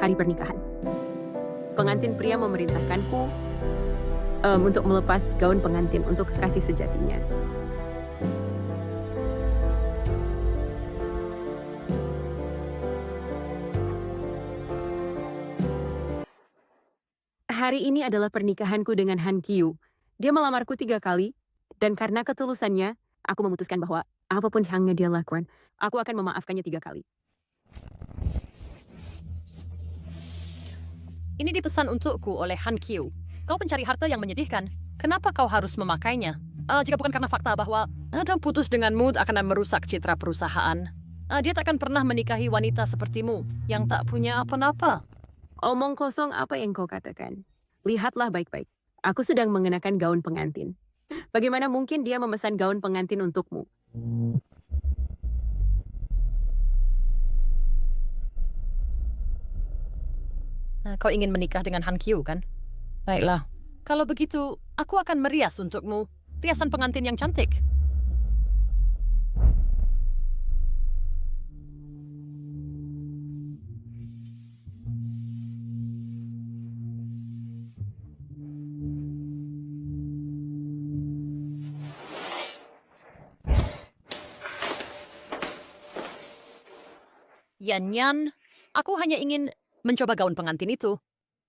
hari pernikahan. Pengantin pria memerintahkanku untuk melepas gaun pengantin untuk kekasih sejatinya. Hari ini adalah pernikahanku dengan Han Kyu. Dia melamarku 3 kali, dan karena ketulusannya, aku memutuskan bahwa apapun yang dia lakukan, aku akan memaafkannya 3 kali. Ini dipesan untukku oleh Han Kyu. Kau pencari harta yang menyedihkan. Kenapa kau harus memakainya? Jika bukan karena fakta bahwa Adam putus denganmu akan merusak citra perusahaan. Dia takkan pernah menikahi wanita sepertimu yang tak punya apa-apa. Omong kosong apa yang kau katakan? Lihatlah baik-baik. Aku sedang mengenakan gaun pengantin. Bagaimana mungkin dia memesan gaun pengantin untukmu? Kau ingin menikah dengan Han Kyu, kan? Baiklah. Kalau begitu, aku akan merias untukmu riasan pengantin yang cantik. Yan, aku hanya ingin mencoba gaun pengantin itu.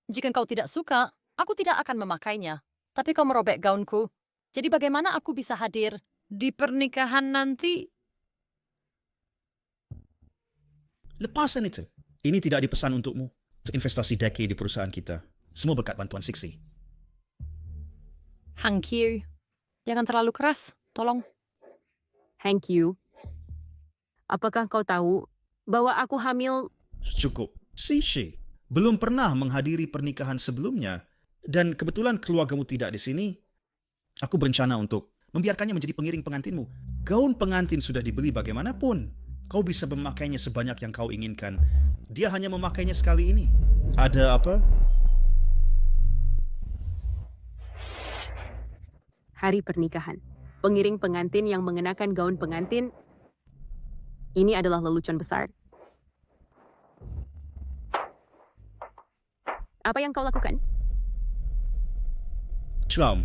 Jika kau tidak suka, aku tidak akan memakainya. Tapi kau merobek gaunku. Jadi bagaimana aku bisa hadir di pernikahan nanti? Lepasan itu. Ini tidak dipesan untukmu. Untuk investasi decade di perusahaan kita. Semua berkat bantuan Sixi. Han Kyu, jangan terlalu keras, tolong. Han Kyu, apakah kau tahu bahwa aku hamil? Cukup. Sixi belum pernah menghadiri pernikahan sebelumnya. Dan kebetulan keluargamu tidak di sini. Aku berencana untuk membiarkannya menjadi pengiring pengantinmu. Gaun pengantin sudah dibeli bagaimanapun. Kau bisa memakainya sebanyak yang kau inginkan. Dia hanya memakainya sekali ini. Ada apa? Hari pernikahan. Pengiring pengantin yang mengenakan gaun pengantin. Ini adalah lelucon besar. Apa yang kau lakukan? Trump.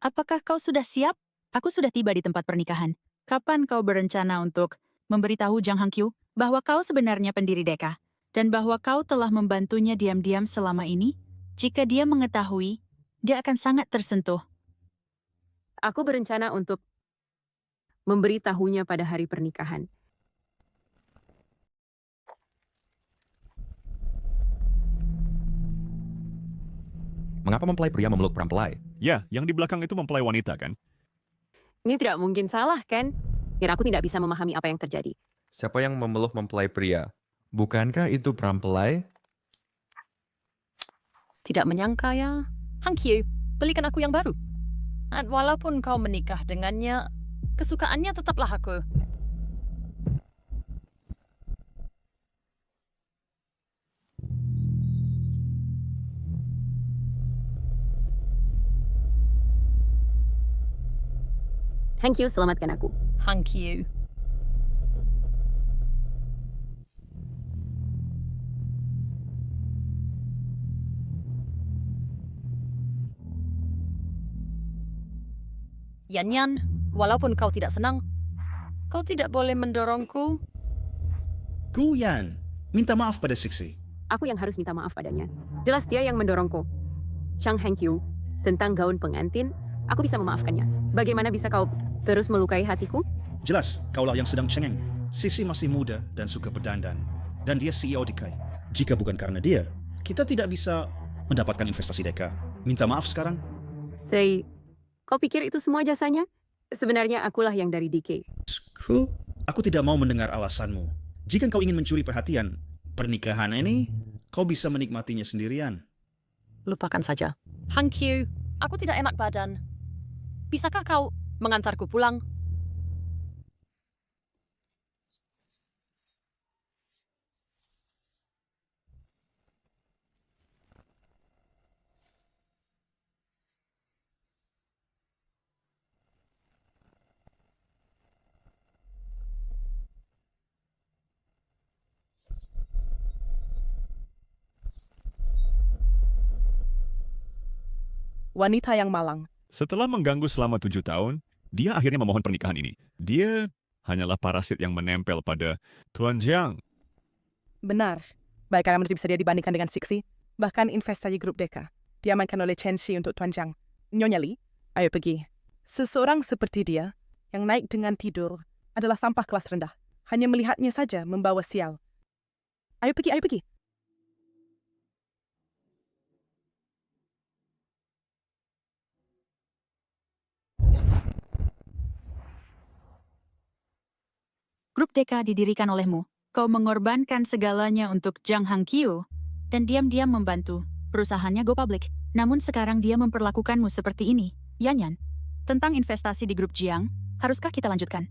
Apakah kau sudah siap? Aku sudah tiba di tempat pernikahan. Kapan kau berencana untuk memberitahu Jang Hangkyu bahwa kau sebenarnya pendiri Deka dan bahwa kau telah membantunya diam-diam selama ini? Jika dia mengetahui, dia akan sangat tersentuh. Aku berencana untuk memberitahunya pada hari pernikahan. Mengapa mempelai pria memeluk perampelai? Ya, yang di belakang itu mempelai wanita, kan? Ini tidak mungkin salah, kan? Dan aku tidak bisa memahami apa yang terjadi. Siapa yang memeluk mempelai pria? Bukankah itu perampelai? Tidak menyangka ya. Han Kyu, belikan aku yang baru. Dan walaupun kau menikah dengannya, kesukaannya tetaplah aku. Han Kyu, selamatkan aku. Han Kyu. Yan, walaupun kau tidak senang, kau tidak boleh mendorongku. Guyan, minta maaf pada Sixi. Aku yang harus minta maaf padanya. Jelas dia yang mendorongku. Chang Han Kyu, tentang gaun pengantin, aku bisa memaafkannya. Bagaimana bisa kau terus melukai hatiku? Jelas, kaulah yang sedang cengeng. Sixi masih muda dan suka berdandan. Dan dia CEO di Kai. Jika bukan karena dia, kita tidak bisa mendapatkan investasi Deka. Minta maaf sekarang. Kau pikir itu semua jasanya? Sebenarnya akulah yang dari DK. Aku tidak mau mendengar alasanmu. Jika kau ingin mencuri perhatian pernikahan ini, kau bisa menikmatinya sendirian. Lupakan saja. Han Kyu, aku tidak enak badan. Bisakah kau mengantarku pulang? Wanita yang malang. Setelah mengganggu selama 7 tahun, dia akhirnya memohon pernikahan ini. Dia hanyalah parasit yang menempel pada Tuan Jiang. Benar. Baik karena menjadi bisa dia dibandingkan dengan Sixi. Bahkan investasi grup Deka diamankan oleh Chen Shi untuk Tuan Jiang. Nyonya Li, ayo pergi. Seseorang seperti dia yang naik dengan tidur adalah sampah kelas rendah. Hanya melihatnya saja membawa sial. Ayo pergi, ayo pergi. Grup Deka didirikan olehmu. Kau mengorbankan segalanya untuk Zhang Hangqiu dan diam-diam membantu perusahaannya go public. Namun sekarang dia memperlakukanmu seperti ini. Yanyan, tentang investasi di grup Jiang, haruskah kita lanjutkan?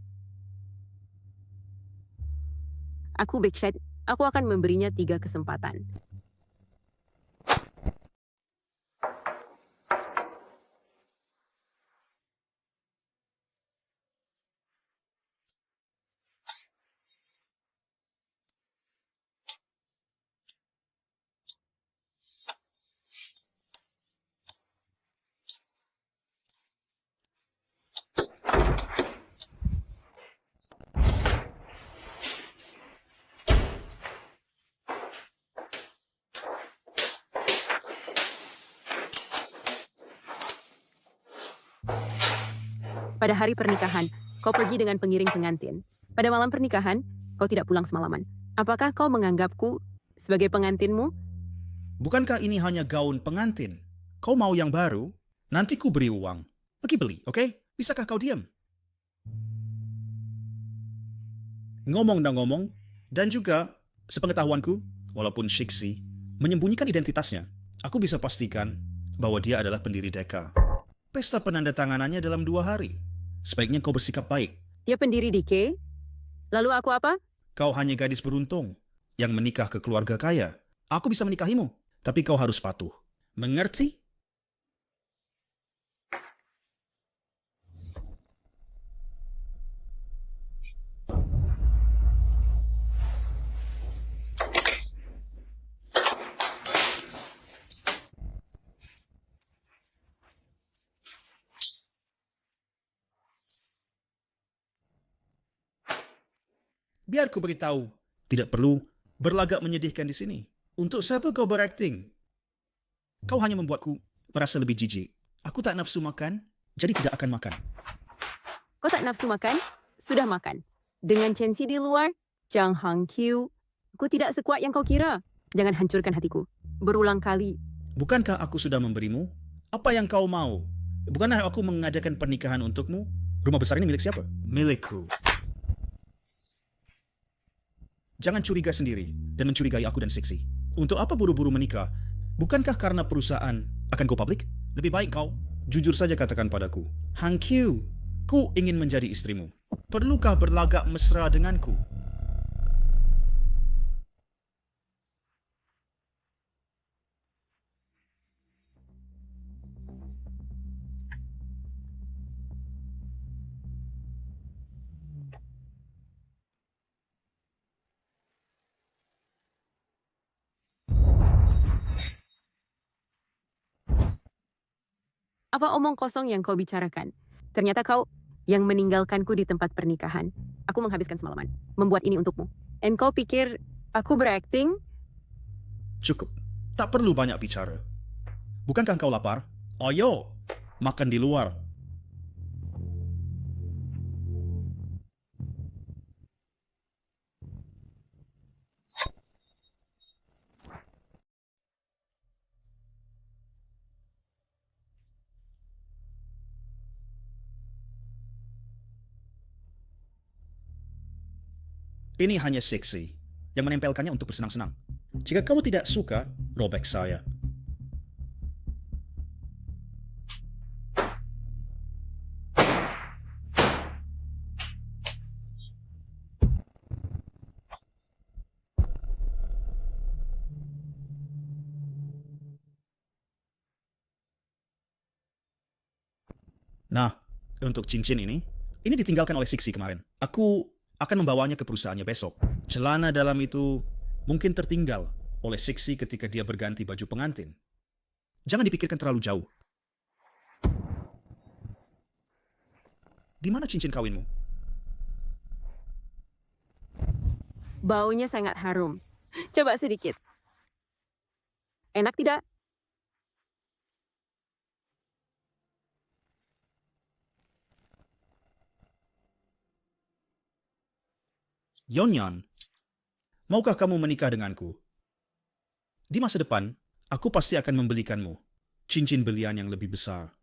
Aku Big Shot, aku akan memberinya 3 kesempatan. Pada hari pernikahan, kau pergi dengan pengiring pengantin. Pada malam pernikahan, kau tidak pulang semalaman. Apakah kau menganggapku sebagai pengantinmu? Bukankah ini hanya gaun pengantin? Kau mau yang baru? Nanti ku beri uang. Pergi beli, oke? Bisakah kau diam? Ngomong dan ngomong, dan juga sepengetahuanku, walaupun Shixi menyembunyikan identitasnya, aku bisa pastikan bahwa dia adalah pendiri Deka. Pesta penandatanganannya dalam 2 hari. Sebaiknya kau bersikap baik. Dia pendiri DK. Lalu aku apa? Kau hanya gadis beruntung yang menikah ke keluarga kaya. Aku bisa menikahimu, tapi kau harus patuh. Mengerti? Biar ku beritahu, tidak perlu berlagak menyedihkan di sini. Untuk siapa kau berakting? Kau hanya membuatku merasa lebih jijik. Aku tak nafsu makan, jadi tidak akan makan. Kau tak nafsu makan? Sudah makan. Dengan Chen Xi di luar, Zhang Hangqiu, aku tidak sekuat yang kau kira. Jangan hancurkan hatiku. Berulang kali. Bukankah aku sudah memberimu? Apa yang kau mau? Bukankah aku mengadakan pernikahan untukmu? Rumah besar ini milik siapa? Milikku. Jangan curiga sendiri dan mencurigai aku dan Sixi. Untuk apa buru-buru menikah? Bukankah karena perusahaan akan go public? Lebih baik kau jujur saja katakan padaku. Hangqiu, ku ingin menjadi istrimu. Perlukah berlagak mesra denganku? Apa omong kosong yang kau bicarakan? Ternyata kau yang meninggalkanku di tempat pernikahan. Aku menghabiskan semalaman membuat ini untukmu. Dan kau pikir aku berakting? Cukup. Tak perlu banyak bicara. Bukankah kau lapar? Ayo, makan di luar. Ini hanya Sixi yang menempelkannya untuk bersenang-senang. Jika kamu tidak suka, robek saya. Nah, untuk cincin ini ditinggalkan oleh Siksi kemarin. Aku akan membawanya ke perusahaannya besok. Celana dalam itu mungkin tertinggal oleh Siksi ketika dia berganti baju pengantin. Jangan dipikirkan terlalu jauh. Di mana cincin kawinmu? Baunya sangat harum. Coba sedikit. Enak tidak? Yonyan, maukah kamu menikah denganku? Di masa depan, aku pasti akan membelikanmu cincin belian yang lebih besar.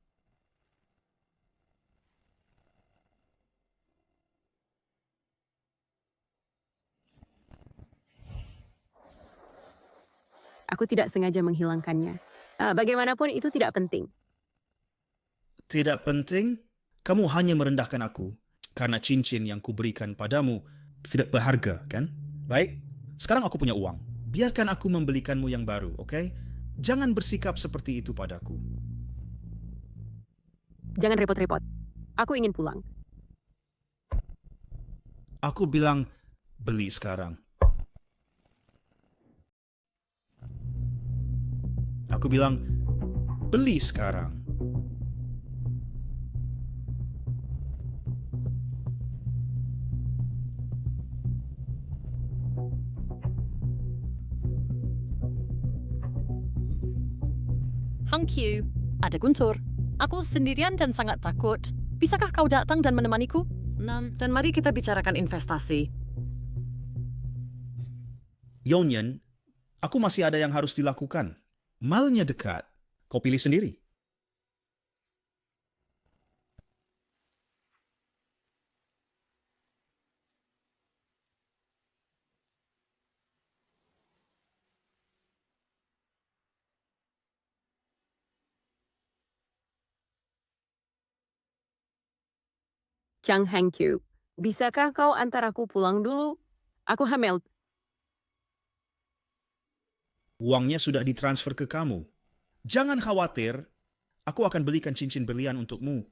Aku tidak sengaja menghilangkannya. Bagaimanapun itu tidak penting. Tidak penting, kamu hanya merendahkan aku karena cincin yang kuberikan padamu tidak berharga, kan? Baik, sekarang aku punya uang. Biarkan aku membelikanmu yang baru, oke? Jangan bersikap seperti itu padaku. Jangan repot-repot. Aku ingin pulang. Aku bilang beli sekarang. Aku bilang beli sekarang. Hang Q, ada Guntur. Aku sendirian dan sangat takut. Bisakah kau datang dan menemaniku? Dan mari kita bicarakan investasi. Yonyan, aku masih ada yang harus dilakukan. Malnya dekat. Kau pilih sendiri. Chang Hangkyu, bisakah kau antar aku pulang dulu? Aku hamil. Uangnya sudah ditransfer ke kamu. Jangan khawatir, aku akan belikan cincin berlian untukmu.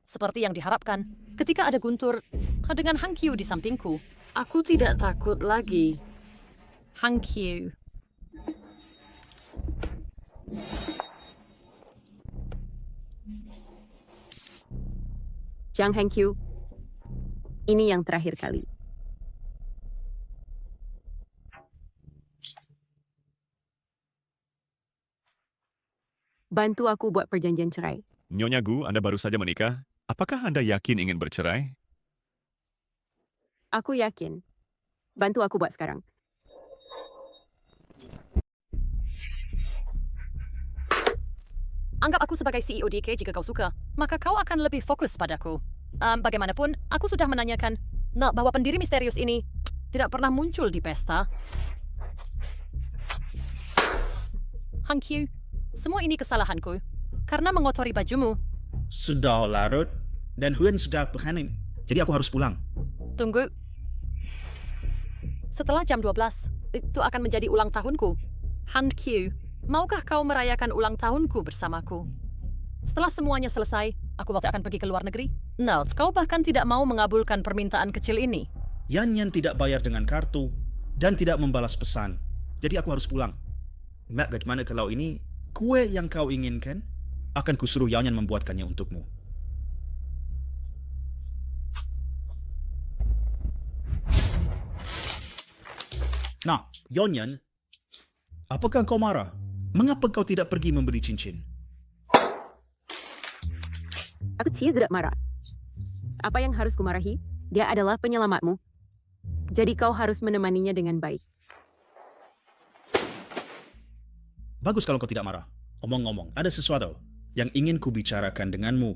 Seperti yang diharapkan, ketika ada Guntur dengan Hang Q di sampingku, aku tidak takut lagi. Hang Q. Chang Hangkyu, ini yang terakhir kali. Bantu aku buat perjanjian cerai. Nyonya Gu, Anda baru saja menikah. Apakah Anda yakin ingin bercerai? Aku yakin. Bantu aku buat sekarang. Anggap aku sebagai CEO DK jika kau suka, maka kau akan lebih fokus padaku. Bagaimanapun, aku sudah menanyakan bahwa pendiri misterius ini tidak pernah muncul di pesta. Hang Q, semua ini kesalahanku karena mengotori bajumu. Sudah larut dan Huan sudah berhanin. Jadi aku harus pulang. Tunggu. Setelah jam 12, itu akan menjadi ulang tahunku. Han Q, maukah kau merayakan ulang tahunku bersamaku? Setelah semuanya selesai, aku akan pergi ke luar negeri. Nels, kau bahkan tidak mau mengabulkan permintaan kecil ini. Yan tidak bayar dengan kartu dan tidak membalas pesan. Jadi aku harus pulang. Mbak, bagaimana kalau ini kue yang kau inginkan akan kusuruh Yanyan membuatkannya untukmu. Nah, Yanyan, apakah kau marah? Mengapa kau tidak pergi membeli cincin? Aku tidak marah. Apa yang harus kumarahi? Dia adalah penyelamatmu. Jadi kau harus menemaninya dengan baik. Bagus kalau kau tidak marah. Omong-omong, ada sesuatu yang ingin kubicarakan denganmu.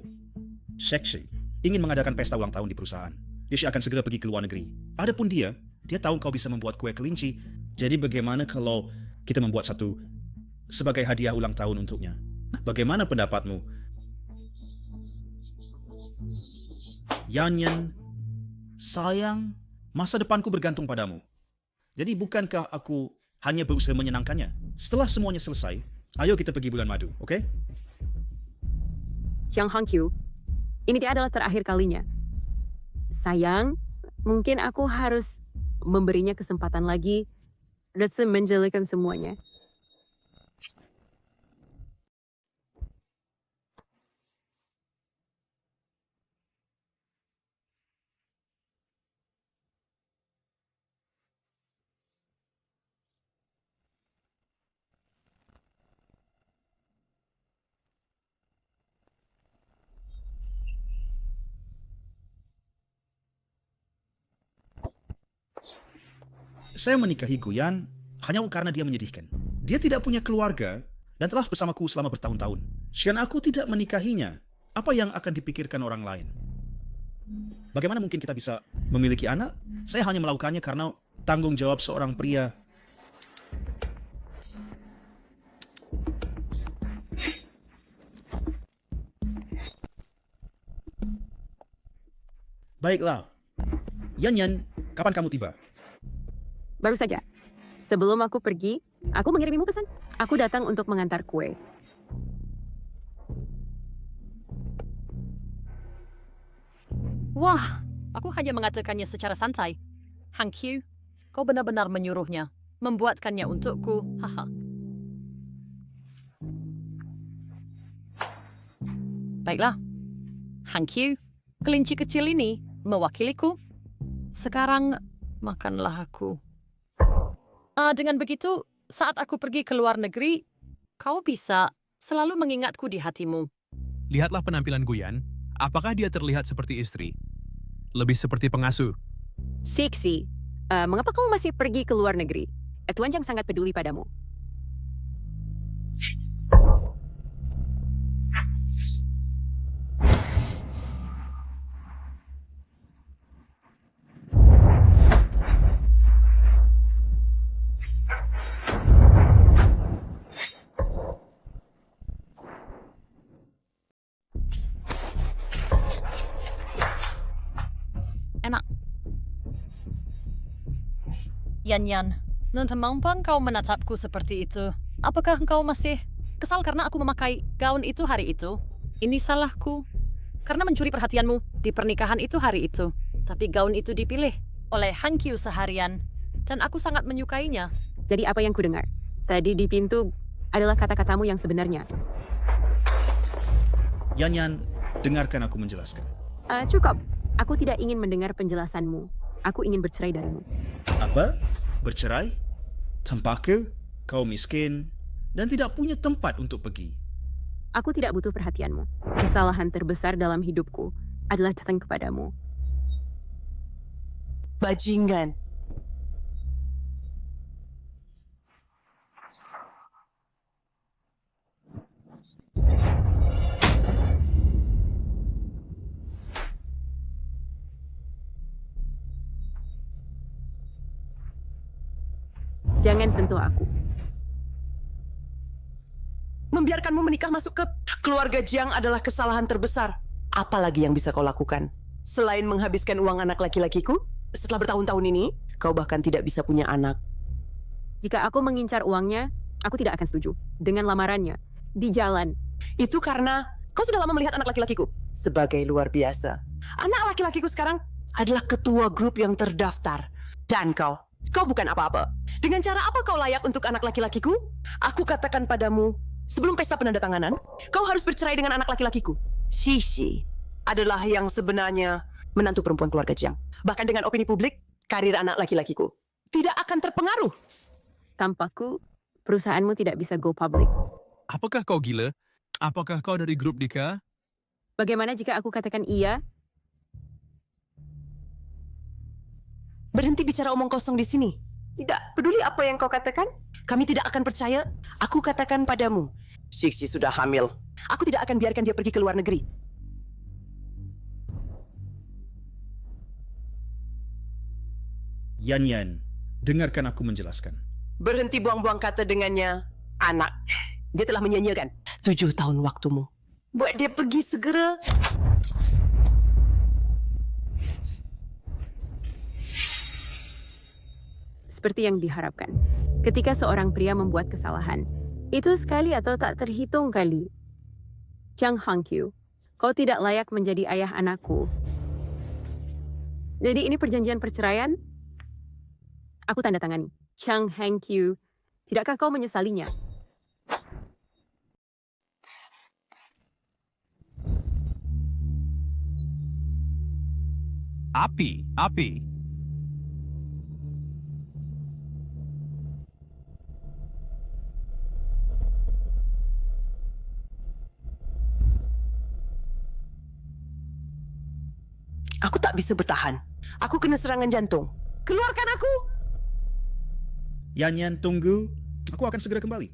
Seksi ingin mengadakan pesta ulang tahun di perusahaan. Dia akan segera pergi ke luar negeri. Adapun dia tahu kau bisa membuat kue kelinci. Jadi bagaimana kalau kita membuat satu sebagai hadiah ulang tahun untuknya? Bagaimana pendapatmu? Yanyan, sayang, masa depanku bergantung padamu. Jadi bukankah aku hanya berusaha menyenangkannya? Setelah semuanya selesai, ayo kita pergi bulan madu, oke? Jiang Hangqiu, ini dia adalah terakhir kalinya. Sayang, mungkin aku harus memberinya kesempatan lagi dan menjelaskan semuanya. Saya menikahi Guyan hanya karena dia menyedihkan. Dia tidak punya keluarga dan telah bersamaku selama bertahun-tahun. Jika aku tidak menikahinya, apa yang akan dipikirkan orang lain? Bagaimana mungkin kita bisa memiliki anak? Saya hanya melakukannya karena tanggung jawab seorang pria. Baiklah. Yanyan, kapan kamu tiba? Baru saja. Sebelum aku pergi, aku mengirimimu pesan. Aku datang untuk mengantar kue. Wah, aku hanya mengatakannya secara santai. Hangqiu, kau benar-benar menyuruhnya, membuatkannya untukku. Haha. Baiklah. Hangqiu, kelinci kecil ini mewakiliku. Sekarang makanlah aku. Dengan begitu, saat aku pergi ke luar negeri, kau bisa selalu mengingatku di hatimu. Lihatlah penampilan Guyan. Apakah dia terlihat seperti istri? Lebih seperti pengasuh. Siksi, mengapa kamu masih pergi ke luar negeri? Tuan Jiang sangat peduli padamu. Enak. Yanyan, mengapa kau menatapku seperti itu? Apakah engkau masih kesal karena aku memakai gaun itu hari itu? Ini salahku. Karena mencuri perhatianmu di pernikahan itu hari itu. Tapi gaun itu dipilih oleh Hangqiu seharian. Dan aku sangat menyukainya. Jadi apa yang kudengar? Tadi di pintu adalah kata-katamu yang sebenarnya. Yanyan, dengarkan aku menjelaskan. Cukup. Aku tidak ingin mendengar penjelasanmu. Aku ingin bercerai darimu. Apa? Bercerai? Tanpaku? Kau miskin dan tidak punya tempat untuk pergi. Aku tidak butuh perhatianmu. Kesalahan terbesar dalam hidupku adalah datang kepadamu. Bajingan. Jangan sentuh aku. Membiarkanmu menikah masuk ke keluarga Jiang adalah kesalahan terbesar. Apalagi yang bisa kau lakukan? Selain menghabiskan uang anak laki-lakiku, setelah bertahun-tahun ini, kau bahkan tidak bisa punya anak. Jika aku mengincar uangnya, aku tidak akan setuju dengan lamarannya di jalan. Itu karena kau sudah lama melihat anak laki-lakiku. Sebagai luar biasa. Anak laki-lakiku sekarang adalah ketua grup yang terdaftar. Dan kau bukan apa-apa. Dengan cara apa kau layak untuk anak laki-lakiku? Aku katakan padamu, Sebelum pesta penandatanganan, kau harus bercerai dengan anak laki-lakiku. Shishi adalah yang sebenarnya menantu perempuan keluarga Jiang. Bahkan dengan opini publik, karir anak laki-lakiku tidak akan terpengaruh. Tanpaku, perusahaanmu tidak bisa go public. Apakah kau gila? Apakah kau dari grup Dika? Bagaimana jika aku katakan iya? Berhenti bicara omong kosong di sini. Tidak peduli apa yang kau katakan, kami tidak akan percaya. Aku katakan padamu, Shixi sudah hamil. Aku tidak akan biarkan dia pergi ke luar negeri. Yan, dengarkan aku menjelaskan. Berhenti buang-buang kata dengannya, anak. Dia telah menyanyiakan 7 tahun waktumu. Buat dia pergi segera. Seperti yang diharapkan. Ketika seorang pria membuat kesalahan, itu sekali atau tak terhitung kali. Chang Hangqiu, kau tidak layak menjadi ayah anakku. Jadi ini perjanjian perceraian? Aku tanda tangani. Chang Hangqiu, tidakkah kau menyesalinya? Api. Aku tak bisa bertahan. Aku kena serangan jantung. Keluarkan aku! Yan, tunggu. Aku akan segera kembali.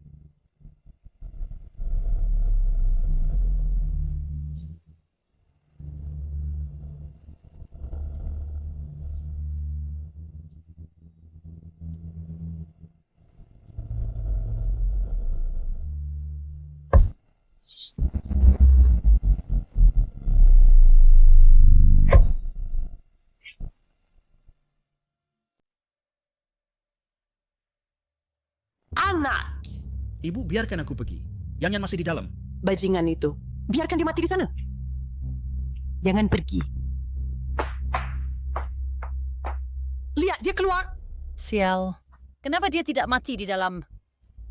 Anak! Ibu, biarkan aku pergi. Yan masih di dalam. Bajingan itu. Biarkan dia mati di sana. Jangan pergi. Lihat, dia keluar. Sial. Kenapa dia tidak mati di dalam?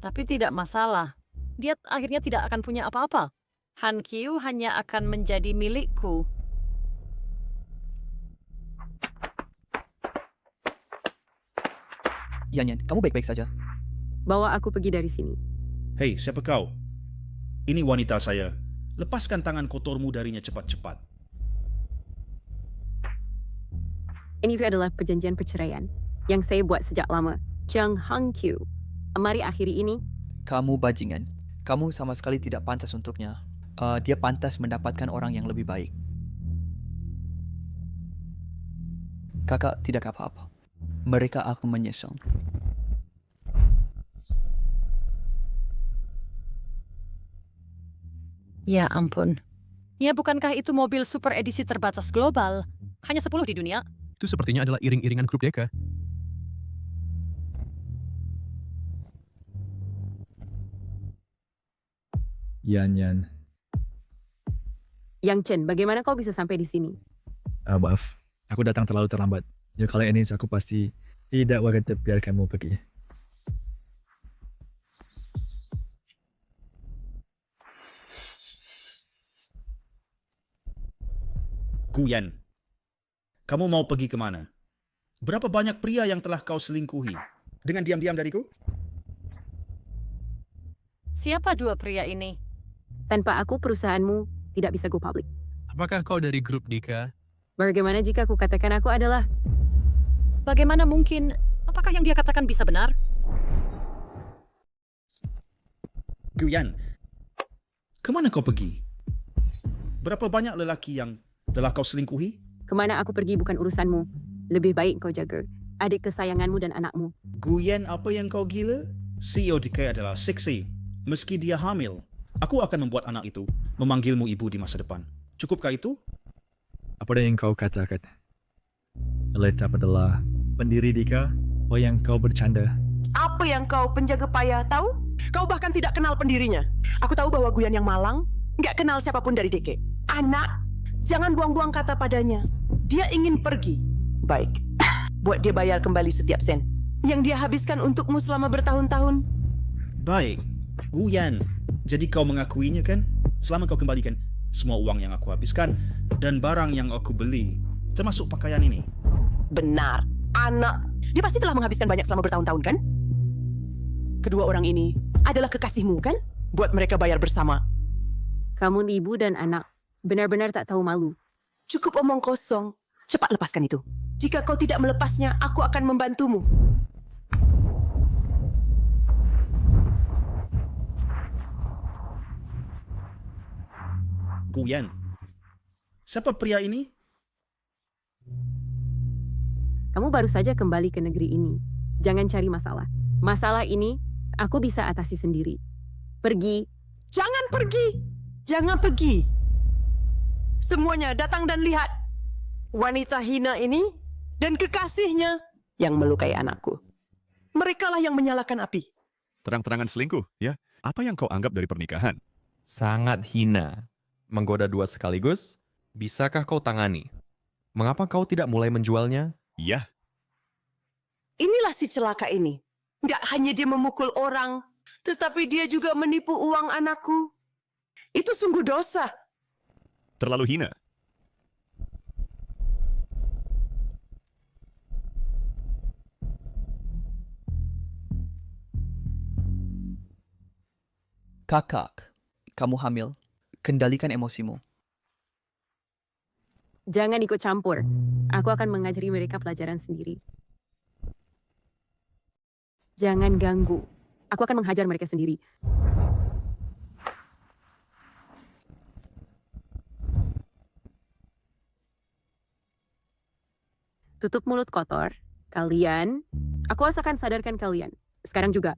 Tapi tidak masalah. Dia akhirnya tidak akan punya apa-apa. Hangqiu hanya akan menjadi milikku. Yan, kamu baik-baik saja? Bawa aku pergi dari sini. Hei, siapa kau? Ini wanita saya. Lepaskan tangan kotormu darinya cepat-cepat. Ini adalah perjanjian perceraian yang saya buat sejak lama. Chang Hangqiu, mari akhiri ini. Kamu bajingan. Kamu sama sekali tidak pantas untuknya. Dia pantas mendapatkan orang yang lebih baik. Kakak tidak apa-apa. Mereka akan menyesal. Ya ampun. Ya bukankah itu mobil super edisi terbatas global? Hanya 10 di dunia. Itu sepertinya adalah iring-iringan grup Deka. Yan. Yang Chen, bagaimana kau bisa sampai di sini? Maaf, aku datang terlalu terlambat. Ya kali ini aku pasti tidak akan biarkanmu pergi. Guyan, kamu mau pergi kemana? Berapa banyak pria yang telah kau selingkuhi dengan diam-diam dariku? Siapa dua pria ini? Tanpa aku, perusahaanmu tidak bisa go public. Apakah kau dari grup Dika? Bagaimana jika aku katakan aku adalah... Bagaimana mungkin? Apakah yang dia katakan bisa benar? Guyan, kemana kau pergi? Berapa banyak lelaki yang telah kau selingkuhi? Kemana aku pergi bukan urusanmu. Lebih baik kau jaga adik kesayanganmu dan anakmu. Guyan, apa yang kau gila? CEO Decay adalah Shixi. Meski dia hamil, aku akan membuat anak itu memanggilmu ibu di masa depan. Cukupkah itu? Apa yang kau katakan? Letap adalah pendiri Dika. Oh yang kau bercanda. Apa yang kau penjaga payah tahu? Kau bahkan tidak kenal pendirinya. Aku tahu bahwa Guyan yang malang nggak kenal siapapun dari Deke. Anak, jangan buang-buang kata padanya. Dia ingin pergi. Baik, buat dia bayar kembali setiap sen yang dia habiskan untukmu selama bertahun-tahun. Baik, Guyan, Jadi kau mengakuinya kan? Selama kau kembalikan semua uang yang aku habiskan dan barang yang aku beli, termasuk pakaian ini. Benar. Anak. Dia pasti telah menghabiskan banyak selama bertahun-tahun kan? Kedua orang ini adalah kekasihmu kan? Buat mereka bayar bersama. Kamu ibu dan anak benar-benar tak tahu malu. Cukup omong kosong. Cepat lepaskan itu. Jika kau tidak melepasnya, aku akan membantumu. Guyan. Siapa pria ini? Kamu baru saja kembali ke negeri ini. Jangan cari masalah. Masalah ini aku bisa atasi sendiri. Pergi. Jangan pergi. Jangan pergi. Semuanya datang dan lihat. Wanita hina ini dan kekasihnya yang melukai anakku. Merekalah yang menyalakan api. Terang-terangan selingkuh, ya? Apa yang kau anggap dari pernikahan? Sangat hina. Menggoda dua sekaligus? Bisakah kau tangani? Mengapa kau tidak mulai menjualnya? Ya, Inilah si celaka ini. Nggak hanya dia memukul orang, tetapi dia juga menipu uang anakku. Itu sungguh dosa. terlalu hina. Kakak, kamu hamil. Kendalikan emosimu. Jangan ikut campur. Aku akan mengajari mereka pelajaran sendiri. Jangan ganggu. Aku akan menghajar mereka sendiri. Tutup mulut kotor. Kalian, aku akan sadarkan kalian. Sekarang juga.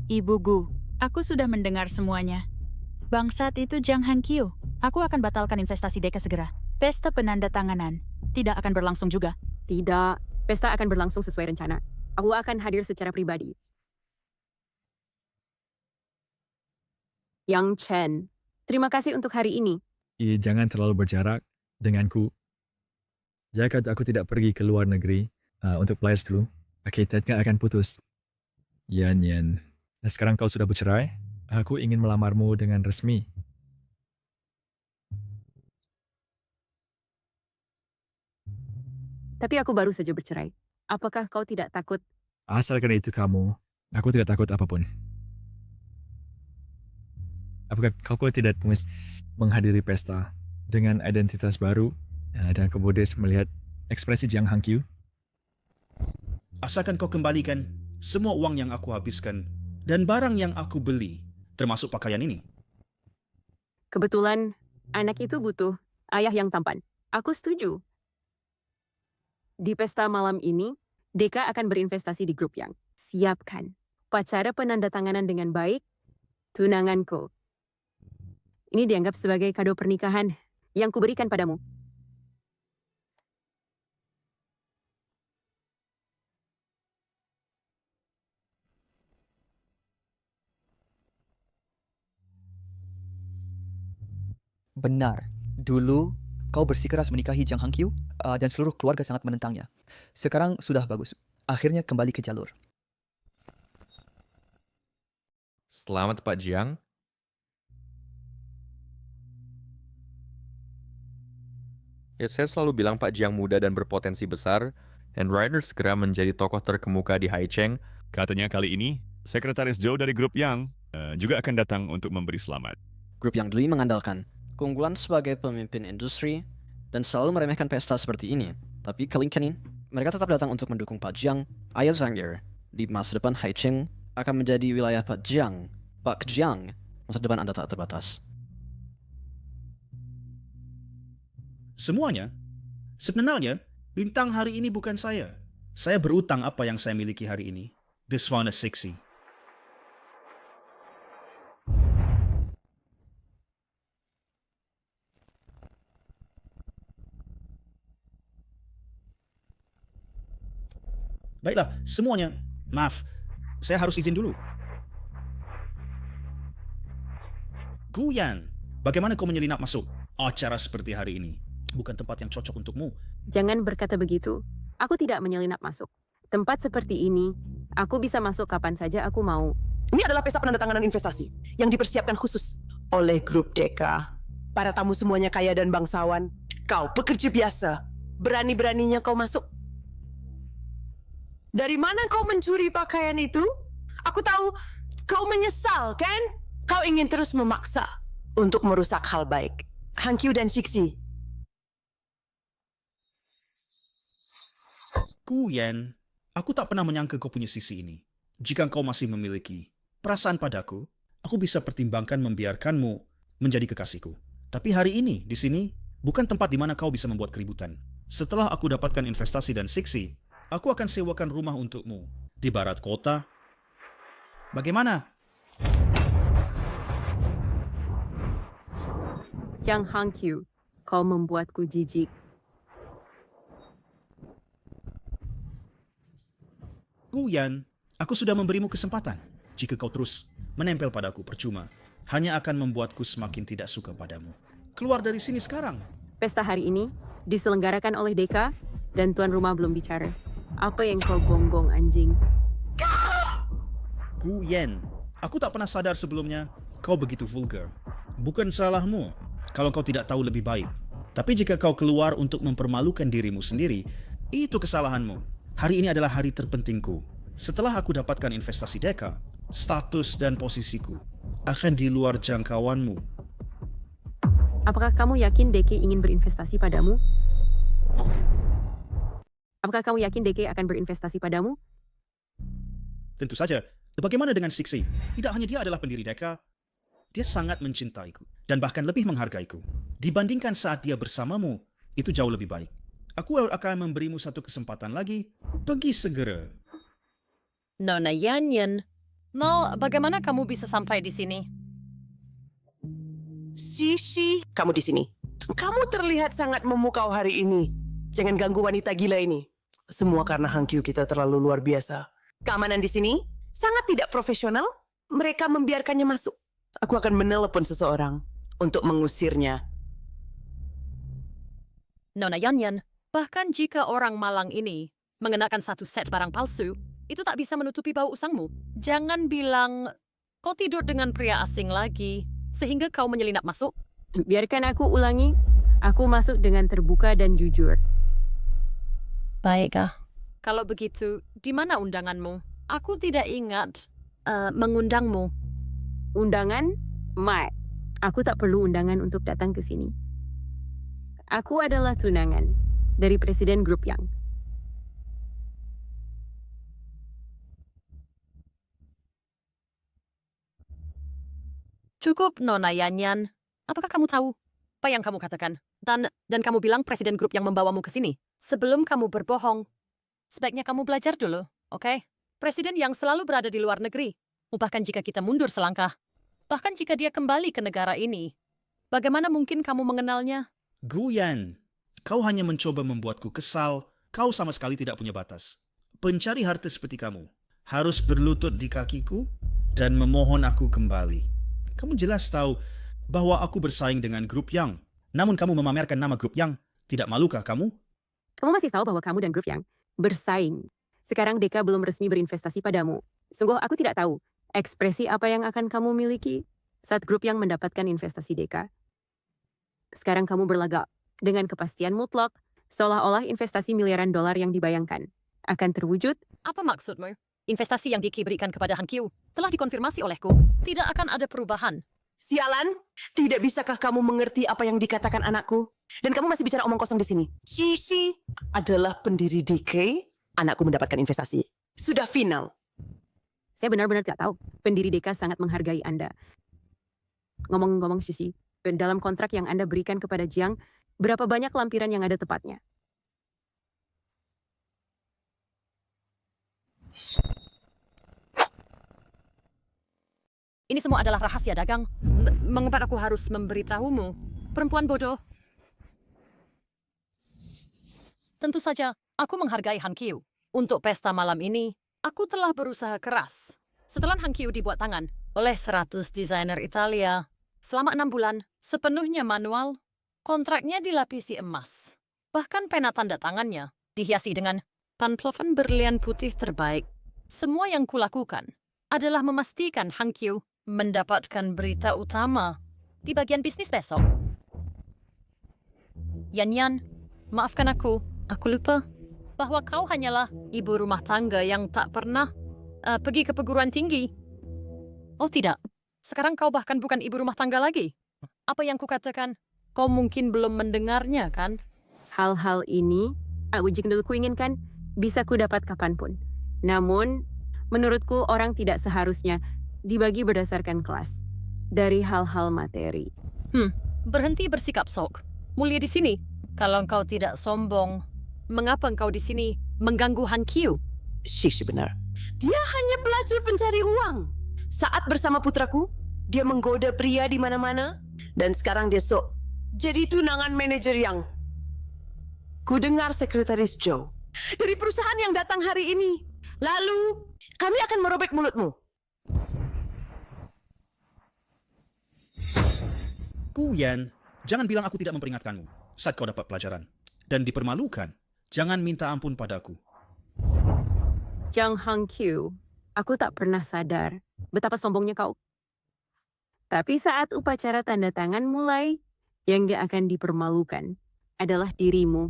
Ibu Gu, aku sudah mendengar semuanya. Bangsat itu Jang Hangkyu. Aku akan batalkan investasi Deka segera. Pesta penandatanganan tidak akan berlangsung juga. Tidak, pesta akan berlangsung sesuai rencana. Aku akan hadir secara pribadi. Yang Chen, terima kasih untuk hari ini. Jangan terlalu berjarak denganku. Jika aku tidak pergi ke luar negeri untuk players dulu, kita akan putus. Yan. Sekarang kau sudah bercerai, aku ingin melamarmu dengan resmi. Tapi aku baru saja bercerai. Apakah kau tidak takut? Asalkan itu kamu, aku tidak takut apapun. Apakah kau tidak menghadiri pesta dengan identitas baru dan kemudian melihat ekspresi Jang Hangkyu? Asalkan kau kembalikan semua uang yang aku habiskan dan barang yang aku beli, termasuk pakaian ini. Kebetulan, anak itu butuh ayah yang tampan. Aku setuju. Di pesta malam ini, Deka akan berinvestasi di grup yang siapkan. Upacara penandatanganan dengan baik, tunanganku. Ini dianggap sebagai kado pernikahan yang kuberikan padamu. Benar. Dulu, kau bersikeras menikahi Jang Hangkyu dan seluruh keluarga sangat menentangnya. Sekarang sudah bagus. Akhirnya kembali ke jalur. Selamat Pak Jiang. Ya, saya selalu bilang Pak Jiang muda dan berpotensi besar, dan Ryder segera menjadi tokoh terkemuka di Haicheng. Katanya kali ini, Sekretaris Zhou dari grup Yang juga akan datang untuk memberi selamat. Grup Yang Dui mengandalkan keunggulan sebagai pemimpin industri dan selalu meremehkan pesta seperti ini. Tapi kali ini, mereka tetap datang untuk mendukung Pak Jiang, ayah Zhang Yi. Di masa depan Haicheng akan menjadi wilayah Pak Jiang. Pak Jiang, masa depan Anda tak terbatas. Semuanya? Sebenarnya, Bintang hari ini bukan saya. Saya berutang apa yang saya miliki hari ini. This one is Sixi. Baiklah, semuanya. Maaf, saya harus izin dulu. Guyan, bagaimana kau menyelinap masuk acara seperti hari ini? Bukan tempat yang cocok untukmu. Jangan berkata begitu. Aku tidak menyelinap masuk. Tempat seperti ini, aku bisa masuk kapan saja aku mau. Ini adalah pesta penandatanganan investasi yang dipersiapkan khusus oleh grup Deka. Para tamu semuanya kaya dan bangsawan. Kau pekerja biasa. Berani-beraninya kau masuk. Dari mana kau mencuri pakaian itu? Aku tahu kau menyesal, kan? Kau ingin terus memaksa untuk merusak hal baik. Hankyu dan Sixi. Guyan, aku tak pernah menyangka kau punya sisi ini. Jika kau masih memiliki perasaan padaku, aku bisa pertimbangkan membiarkanmu menjadi kekasihku. Tapi hari ini, di sini, bukan tempat di mana kau bisa membuat keributan. Setelah aku dapatkan investasi dan Sixi, aku akan sewakan rumah untukmu di barat kota. Bagaimana? Jang Hankyu, kau membuatku jijik. Guyan, aku sudah memberimu kesempatan. Jika kau terus menempel padaku percuma, hanya akan membuatku semakin tidak suka padamu. Keluar dari sini sekarang. Pesta hari ini diselenggarakan oleh Deka dan tuan rumah belum bicara. Apa yang kau gonggong, anjing? Guyan, aku tak pernah sadar sebelumnya kau begitu vulgar. Bukan salahmu kalau kau tidak tahu lebih baik. Tapi jika kau keluar untuk mempermalukan dirimu sendiri, itu kesalahanmu. Hari ini adalah hari terpentingku. Setelah aku dapatkan investasi Deka, status dan posisiku akan di luar jangkauanmu. Apakah kamu yakin Deke ingin berinvestasi padamu? Apakah kamu yakin Deke akan berinvestasi padamu? Tentu saja. Bagaimana dengan Sixi? Tidak hanya dia adalah pendiri Deka, dia sangat mencintaiku dan bahkan lebih menghargaiku. Dibandingkan saat dia bersamamu, itu jauh lebih baik. Aku akan memberimu satu kesempatan lagi. Pergi segera. Nona Yanyan. Nol, bagaimana kamu bisa sampai di sini? Sisi, kamu di sini. Kamu terlihat sangat memukau hari ini. Jangan ganggu wanita gila ini. Semua karena Hankyu kita terlalu luar biasa. Keamanan di sini sangat tidak profesional. Mereka membiarkannya masuk. Aku akan menelepon seseorang untuk mengusirnya. Nona Yanyan, bahkan jika orang malang ini mengenakan satu set barang palsu, itu tak bisa menutupi bau usangmu. Jangan bilang kau tidur dengan pria asing lagi, sehingga kau menyelinap masuk. Biarkan aku ulangi. Aku masuk dengan terbuka dan jujur. Baiklah. Kalau begitu, di mana undanganmu? Aku tidak ingat mengundangmu. Undangan? Mat. Aku tak perlu undangan untuk datang ke sini. Aku adalah tunangan dari Presiden Grup Yang. Cukup, Nona Yanyan. Apakah kamu tahu apa yang kamu katakan? Dan kamu bilang Presiden Grup yang membawamu ke sini. Sebelum kamu berbohong, sebaiknya kamu belajar dulu, oke? Presiden yang selalu berada di luar negeri. Bahkan jika kita mundur selangkah. Bahkan jika dia kembali ke negara ini. Bagaimana mungkin kamu mengenalnya? Guyan, kau hanya mencoba membuatku kesal. Kau sama sekali tidak punya batas. Pencari harta seperti kamu harus berlutut di kakiku dan memohon aku kembali. Kamu jelas tahu bahwa aku bersaing dengan Grup Yang. Namun kamu memamerkan nama Grup Yang. Tidak malukah kamu? Kamu masih tahu bahwa kamu dan Grup Yang bersaing. Sekarang Deka belum resmi berinvestasi padamu. Sungguh aku tidak tahu ekspresi apa yang akan kamu miliki saat Grup Yang mendapatkan investasi Deka. Sekarang kamu berlagak dengan kepastian mutlak, seolah-olah investasi miliaran dolar yang dibayangkan akan terwujud. Apa maksudmu? Investasi yang Diki berikan kepada Hankyu telah dikonfirmasi olehku. Tidak akan ada perubahan. Sialan, tidak bisakah kamu mengerti apa yang dikatakan anakku? Dan kamu masih bicara omong kosong di sini. Sisi adalah pendiri DK. Anakku mendapatkan investasi. Sudah final. Saya benar-benar tidak tahu. Pendiri Deka sangat menghargai Anda. Ngomong-ngomong Sisi, dalam kontrak yang Anda berikan kepada Jiang, berapa banyak lampiran yang ada tepatnya? Ini semua adalah rahasia dagang. Mengapa aku harus memberitahumu? Perempuan bodoh. Tentu saja, aku menghargai Han Kyu. Untuk pesta malam ini, aku telah berusaha keras. Setelah Han Kyu dibuat tangan oleh 100 desainer Italia, selama 6 bulan, sepenuhnya manual, kontraknya dilapisi emas. Bahkan pena tanda tangannya dihiasi dengan pantofel berlian putih terbaik. Semua yang kulakukan adalah memastikan Han Kyu mendapatkan berita utama di bagian bisnis besok. Yan, maafkan aku lupa bahwa kau hanyalah ibu rumah tangga yang tak pernah pergi ke perguruan tinggi. Oh tidak, sekarang kau bahkan bukan ibu rumah tangga lagi. Apa yang kukatakan, kau mungkin belum mendengarnya, kan? Hal-hal ini, jika ku inginkan, bisa ku dapat kapanpun. Namun, menurutku orang tidak seharusnya dibagi berdasarkan kelas, dari hal-hal materi. Berhenti bersikap sok. Mulia di sini. Kalau engkau tidak sombong, mengapa engkau di sini mengganggu Han Kyu? Shishi benar. Dia hanya pelacur pencari uang. Saat bersama putraku, dia menggoda pria di mana-mana, dan sekarang dia jadi tunangan manajer yang... Kudengar sekretaris Joe dari perusahaan yang datang hari ini. Lalu, kami akan merobek mulutmu. Guyan, jangan bilang aku tidak memperingatkanmu saat kau dapat pelajaran. Dan dipermalukan, jangan minta ampun padaku. Jang Han Kyu, aku tak pernah sadar betapa sombongnya kau. Tapi saat upacara tanda tangan mulai, yang dia akan dipermalukan adalah dirimu.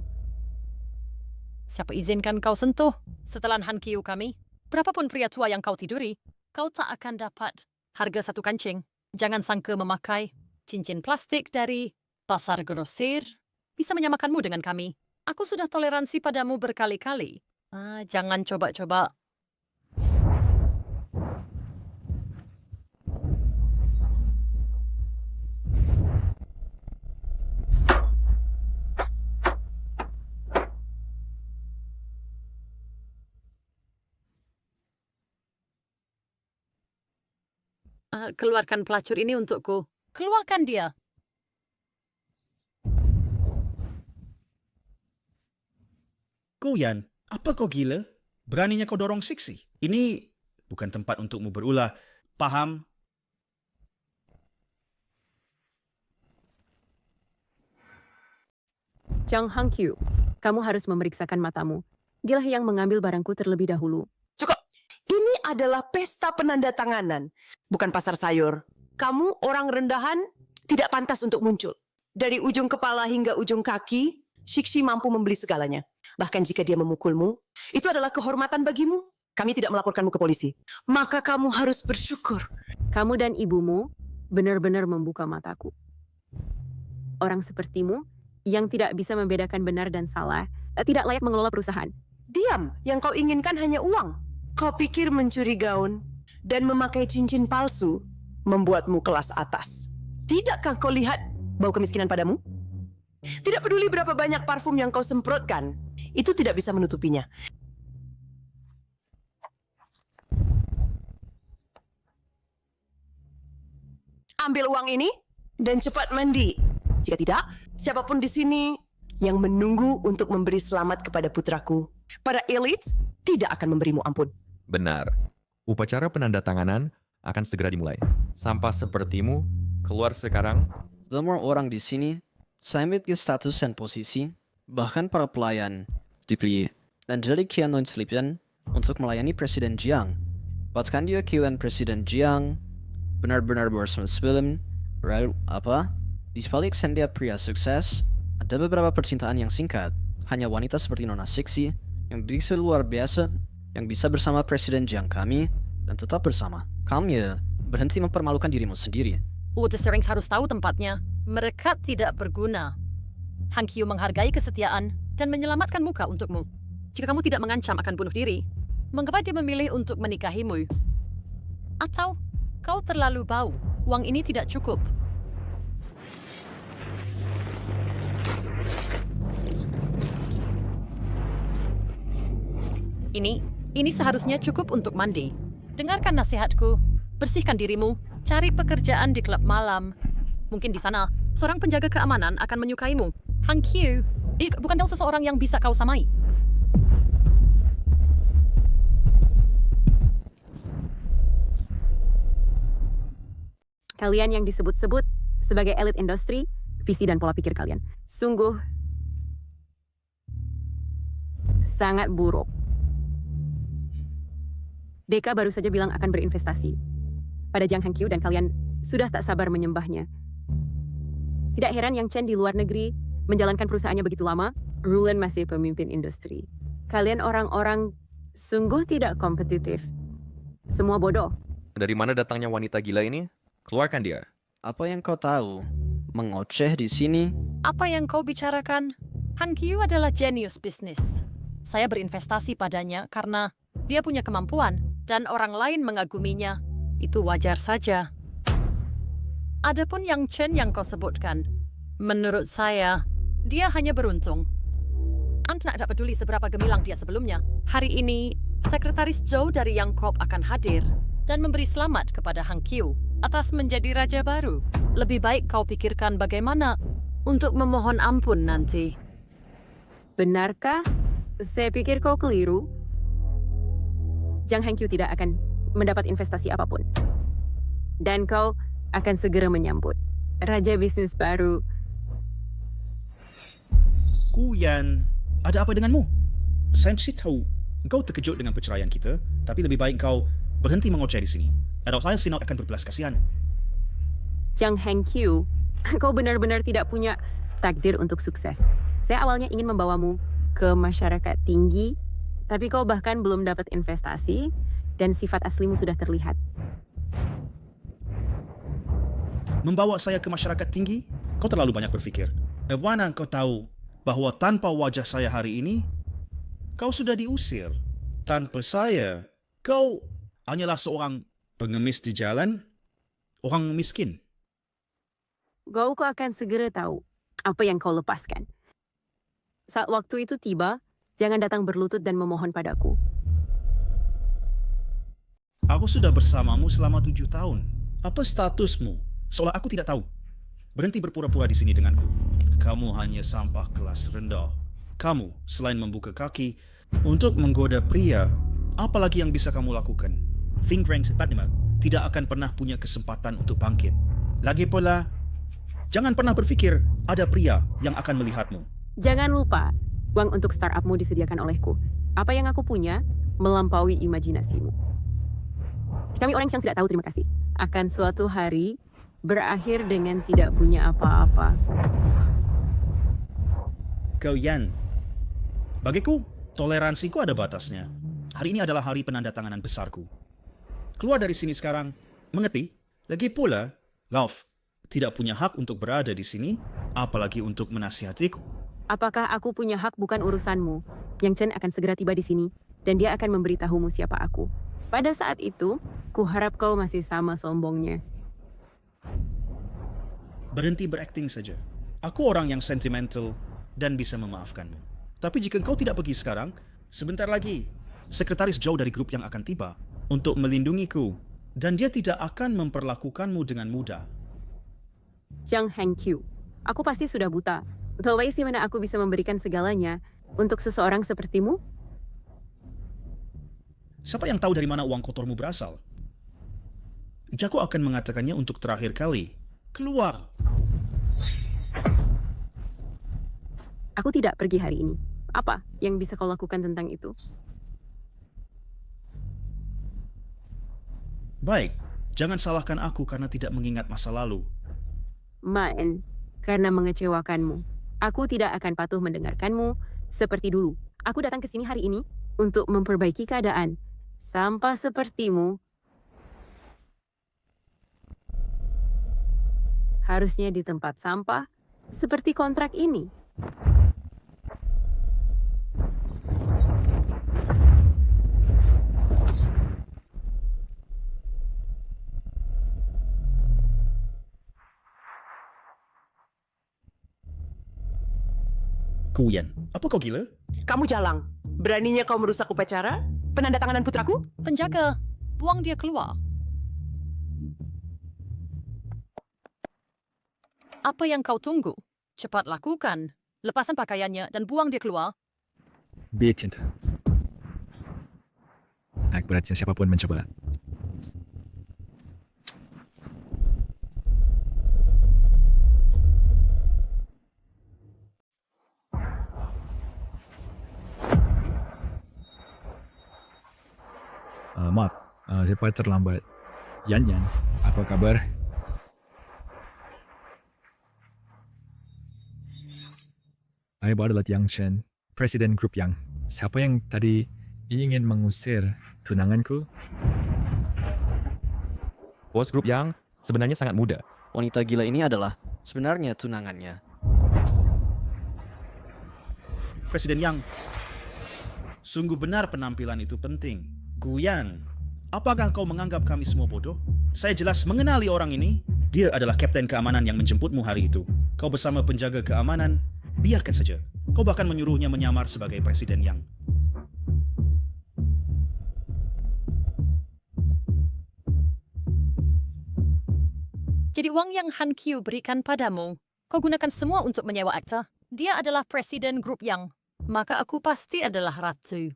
Siapa izinkan kau sentuh setelan Han Kyu kami? Berapapun pria tua yang kau tiduri, kau tak akan dapat harga satu kancing. Jangan sangka memakai cincin plastik dari pasar grosir bisa menyamakanmu dengan kami. Aku sudah toleransi padamu berkali-kali. Jangan coba-coba. Keluarkan pelacur ini untukku. Keluarkan dia. Guyan, apa kau gila? Beraninya kau dorong Sixi? Ini bukan tempat untukmu berulah. Paham? Jang Han Kyu, kamu harus memeriksakan matamu. Dialah yang mengambil barangku terlebih dahulu. Cukup. Ini adalah pesta penandatanganan, bukan pasar sayur. Kamu orang rendahan tidak pantas untuk muncul. Dari ujung kepala hingga ujung kaki, Shixi mampu membeli segalanya. Bahkan jika dia memukulmu, itu adalah kehormatan bagimu. Kami tidak melaporkanmu ke polisi. Maka kamu harus bersyukur. Kamu dan ibumu benar-benar membuka mataku. Orang sepertimu yang tidak bisa membedakan benar dan salah, tidak layak mengelola perusahaan. Diam, yang kau inginkan hanya uang. Kau pikir mencuri gaun dan memakai cincin palsu membuatmu kelas atas. Tidakkah kau lihat bau kemiskinan padamu? Tidak peduli berapa banyak parfum yang kau semprotkan, itu tidak bisa menutupinya. Ambil uang ini dan cepat mandi. Jika tidak, siapapun di sini yang menunggu untuk memberi selamat kepada putraku, para elit tidak akan memberimu ampun. Benar. Upacara penandatanganan akan segera dimulai. Sampah sepertimu keluar sekarang. Semua orang di sini saya memiliki status dan posisi, bahkan para pelayan dibeli dan demikian non-selipian untuk melayani Presiden Jiang. Bahkan dia kian Presiden Jiang benar-benar bersebelum di sebalik sendia pria sukses, ada beberapa percintaan yang singkat. Hanya wanita seperti Nona Sixi yang bisa luar biasa, yang bisa bersama Presiden Jiang kami dan tetap bersama. Kamu berhenti mempermalukan dirimu sendiri. The Serings harus tahu tempatnya. Mereka tidak berguna. Han Kyu menghargai kesetiaan dan menyelamatkan muka untukmu. Jika kamu tidak mengancam akan bunuh diri, mengapa dia memilih untuk menikahimu? Atau kau terlalu bau, uang ini tidak cukup. Ini seharusnya cukup untuk mandi. Dengarkan nasihatku. Bersihkan dirimu. Cari pekerjaan di klub malam. Mungkin di sana, seorang penjaga keamanan akan menyukaimu. Han Q, bukan seseorang yang bisa kau samai. Kalian yang disebut-sebut sebagai elit industri, visi dan pola pikir kalian sungguh sangat buruk. Deka baru saja bilang akan berinvestasi pada Jiang Hengqiu dan kalian sudah tak sabar menyembahnya. Tidak heran Yang Chen di luar negeri menjalankan perusahaannya begitu lama, Rulen masih pemimpin industri. Kalian orang-orang sungguh tidak kompetitif. Semua bodoh. Dari mana datangnya wanita gila ini? Keluarkan dia. Apa yang kau tahu? Mengoceh di sini? Apa yang kau bicarakan? Han Q adalah jenius bisnis. Saya berinvestasi padanya karena dia punya kemampuan dan orang lain mengaguminya. Itu wajar saja. Adapun Yang Chen yang kau sebutkan, menurut saya, dia hanya beruntung. Anda tidak peduli seberapa gemilang dia sebelumnya. Hari ini, Sekretaris Zhou dari Yang Corp akan hadir dan memberi selamat kepada Han Q atas menjadi raja baru. Lebih baik kau pikirkan bagaimana untuk memohon ampun nanti. Benarkah? Saya pikir kau keliru. Jiang Hengqiu tidak akan mendapat investasi apapun. Dan kau akan segera menyambut raja bisnis baru. Guyan, ada apa denganmu? Sensi tahu kau terkejut dengan perceraian kita, tapi lebih baik kau berhenti mengoceh di sini. Atau saya Sinok akan berbelas kasihan. Jiang Hengqiu, kau benar-benar tidak punya takdir untuk sukses. Saya awalnya ingin membawamu ke masyarakat tinggi, tapi kau bahkan belum dapat investasi dan sifat aslimu sudah terlihat. Membawa saya ke masyarakat tinggi? Kau terlalu banyak berfikir. Bagaimana kau tahu bahwa tanpa wajah saya hari ini, kau sudah diusir? Tanpa saya, kau hanyalah seorang pengemis di jalan, orang miskin. Kau akan segera tahu apa yang kau lepaskan. Saat waktu itu tiba, jangan datang berlutut dan memohon padaku. Aku sudah bersamamu selama 7 tahun. Apa statusmu? Seolah aku tidak tahu. Berhenti berpura-pura di sini denganku. Kamu hanya sampah kelas rendah. Kamu, selain membuka kaki untuk menggoda pria, apa lagi yang bisa kamu lakukan? Fingrank Padma tidak akan pernah punya kesempatan untuk bangkit. Lagi pula, jangan pernah berfikir ada pria yang akan melihatmu. Jangan lupa, uang untuk startupmu disediakan olehku. Apa yang aku punya melampaui imajinasimu. Kami orang yang tidak tahu terima kasih akan suatu hari berakhir dengan tidak punya apa-apa. Kau Yan, bagiku toleransiku ada batasnya. Hari ini adalah hari penandatanganan besarku. Keluar dari sini sekarang, mengerti? Lagi pula, Lauf tidak punya hak untuk berada di sini, apalagi untuk menasihatiku. Apakah aku punya hak bukan urusanmu? Yang Chen akan segera tiba di sini, dan dia akan memberitahumu siapa aku. Pada saat itu, kuharap kau masih sama sombongnya. Berhenti berakting saja. Aku orang yang sentimental dan bisa memaafkanmu. Tapi jika kau tidak pergi sekarang, sebentar lagi, Sekretaris Zhou dari grup yang akan tiba untuk melindungiku, dan dia tidak akan memperlakukanmu dengan mudah. Jiang Hengqiu, aku pasti sudah buta. Tahu mana aku bisa memberikan segalanya untuk seseorang sepertimu? Siapa yang tahu dari mana uang kotormu berasal? Jago akan mengatakannya untuk terakhir kali. Keluar! Aku tidak pergi hari ini. Apa yang bisa kau lakukan tentang itu? Baik, jangan salahkan aku karena tidak mengingat masa lalu. Main, karena mengecewakanmu. Aku tidak akan patuh mendengarkanmu seperti dulu. Aku datang ke sini hari ini untuk memperbaiki keadaan. Sampah sepertimu harusnya di tempat sampah seperti kontrak ini. Guyan, apa kau gila? Kamu jalang. Beraninya kau merusak upacara? penandatanganan putraku? Penjaga, buang dia keluar. Apa yang kau tunggu? Cepat lakukan. Lepaskan pakaiannya dan buang dia keluar. Baik, cinta. Aku berarti siapapun mencoba. Maaf, saya terlambat. Yan, apa kabar? Saya adalah Yang Chen, Presiden Grup Yang. Siapa yang tadi ingin mengusir tunanganku? Bos grup Yang sebenarnya sangat muda. Wanita gila ini adalah sebenarnya tunangannya. Presiden Yang, sungguh benar penampilan itu penting. Guyan, apakah kau menganggap kami semua bodoh? Saya jelas mengenali orang ini. Dia adalah kapten keamanan yang menjemputmu hari itu. Kau bersama penjaga keamanan, biarkan saja. Kau bahkan menyuruhnya menyamar sebagai Presiden Yang. Jadi uang yang Han Qiu berikan padamu, kau gunakan semua untuk menyewa aktor. Dia adalah Presiden Grup Yang. Maka aku pasti adalah ratu.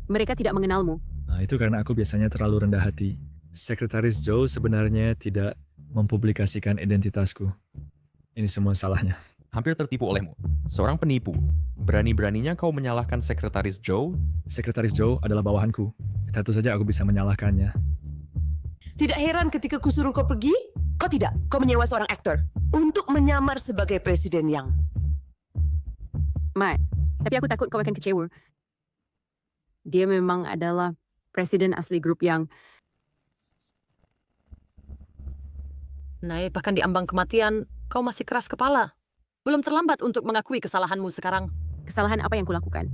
Mereka tidak mengenalmu. Itu karena aku biasanya terlalu rendah hati. Sekretaris Zhou sebenarnya tidak mempublikasikan identitasku. Ini semua salahnya. Hampir tertipu olehmu. Seorang penipu. Berani-beraninya kau menyalahkan Sekretaris Zhou? Sekretaris Zhou adalah bawahanku. Tentu saja aku bisa menyalahkannya. Tidak heran ketika kusuruh kau pergi, kau tidak. Kau menyewa seorang aktor untuk menyamar sebagai Presiden Yang. Mat, tapi aku takut kau akan kecewa. Dia memang adalah presiden asli grup Yang. Nah, bahkan di ambang kematian, kau masih keras kepala. Belum terlambat untuk mengakui kesalahanmu sekarang. Kesalahan apa yang kulakukan?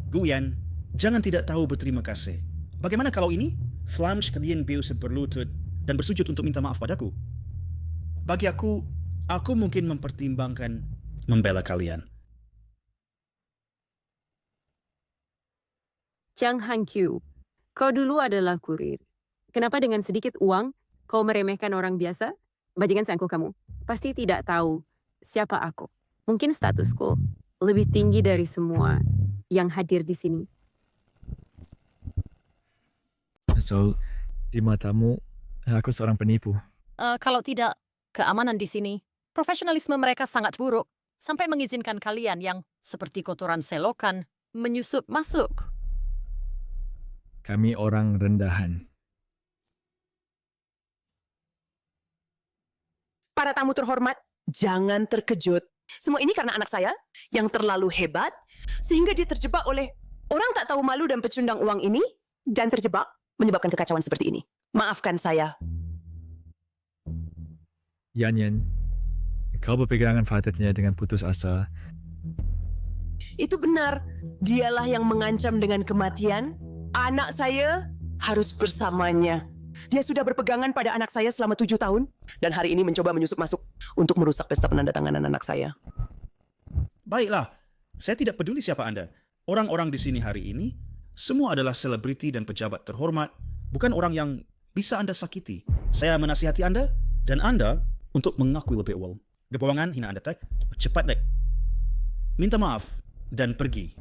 Guyan, jangan tidak tahu berterima kasih. Bagaimana kalau ini? Flamsh kalian biasa berlutut dan bersujud untuk minta maaf padaku. Bagi aku mungkin mempertimbangkan membela kalian. Chang Han Qiu, kau dulu adalah kurir. Kenapa dengan sedikit uang kau meremehkan orang biasa? Bajingan seangkuh kamu. Pasti tidak tahu siapa aku. Mungkin statusku lebih tinggi dari semua yang hadir di sini. So, di matamu, aku seorang penipu. Kalau tidak, keamanan di sini, profesionalisme mereka sangat buruk. Sampai mengizinkan kalian yang seperti kotoran selokan menyusup masuk. Kami orang rendahan. Para tamu terhormat, jangan terkejut. Semua ini karena anak saya yang terlalu hebat, sehingga dia terjebak oleh orang tak tahu malu dan pecundang uang ini, dan terjebak menyebabkan kekacauan seperti ini. Maafkan saya. Yan, kau berpegangan patutnya dengan putus asa. Itu benar. Dialah yang mengancam dengan kematian. Anak saya harus bersamanya. Dia sudah berpegangan pada anak saya selama 7 tahun, dan hari ini mencoba menyusup masuk untuk merusak pesta penandatanganan anak saya. Baiklah, saya tidak peduli siapa Anda. Orang-orang di sini hari ini, semua adalah selebriti dan pejabat terhormat, bukan orang yang bisa Anda sakiti. Saya menasihati Anda, dan Anda untuk mengakui lebih awal. Kebohongan hina Anda, tak? Cepat, dek. Minta maaf, dan pergi.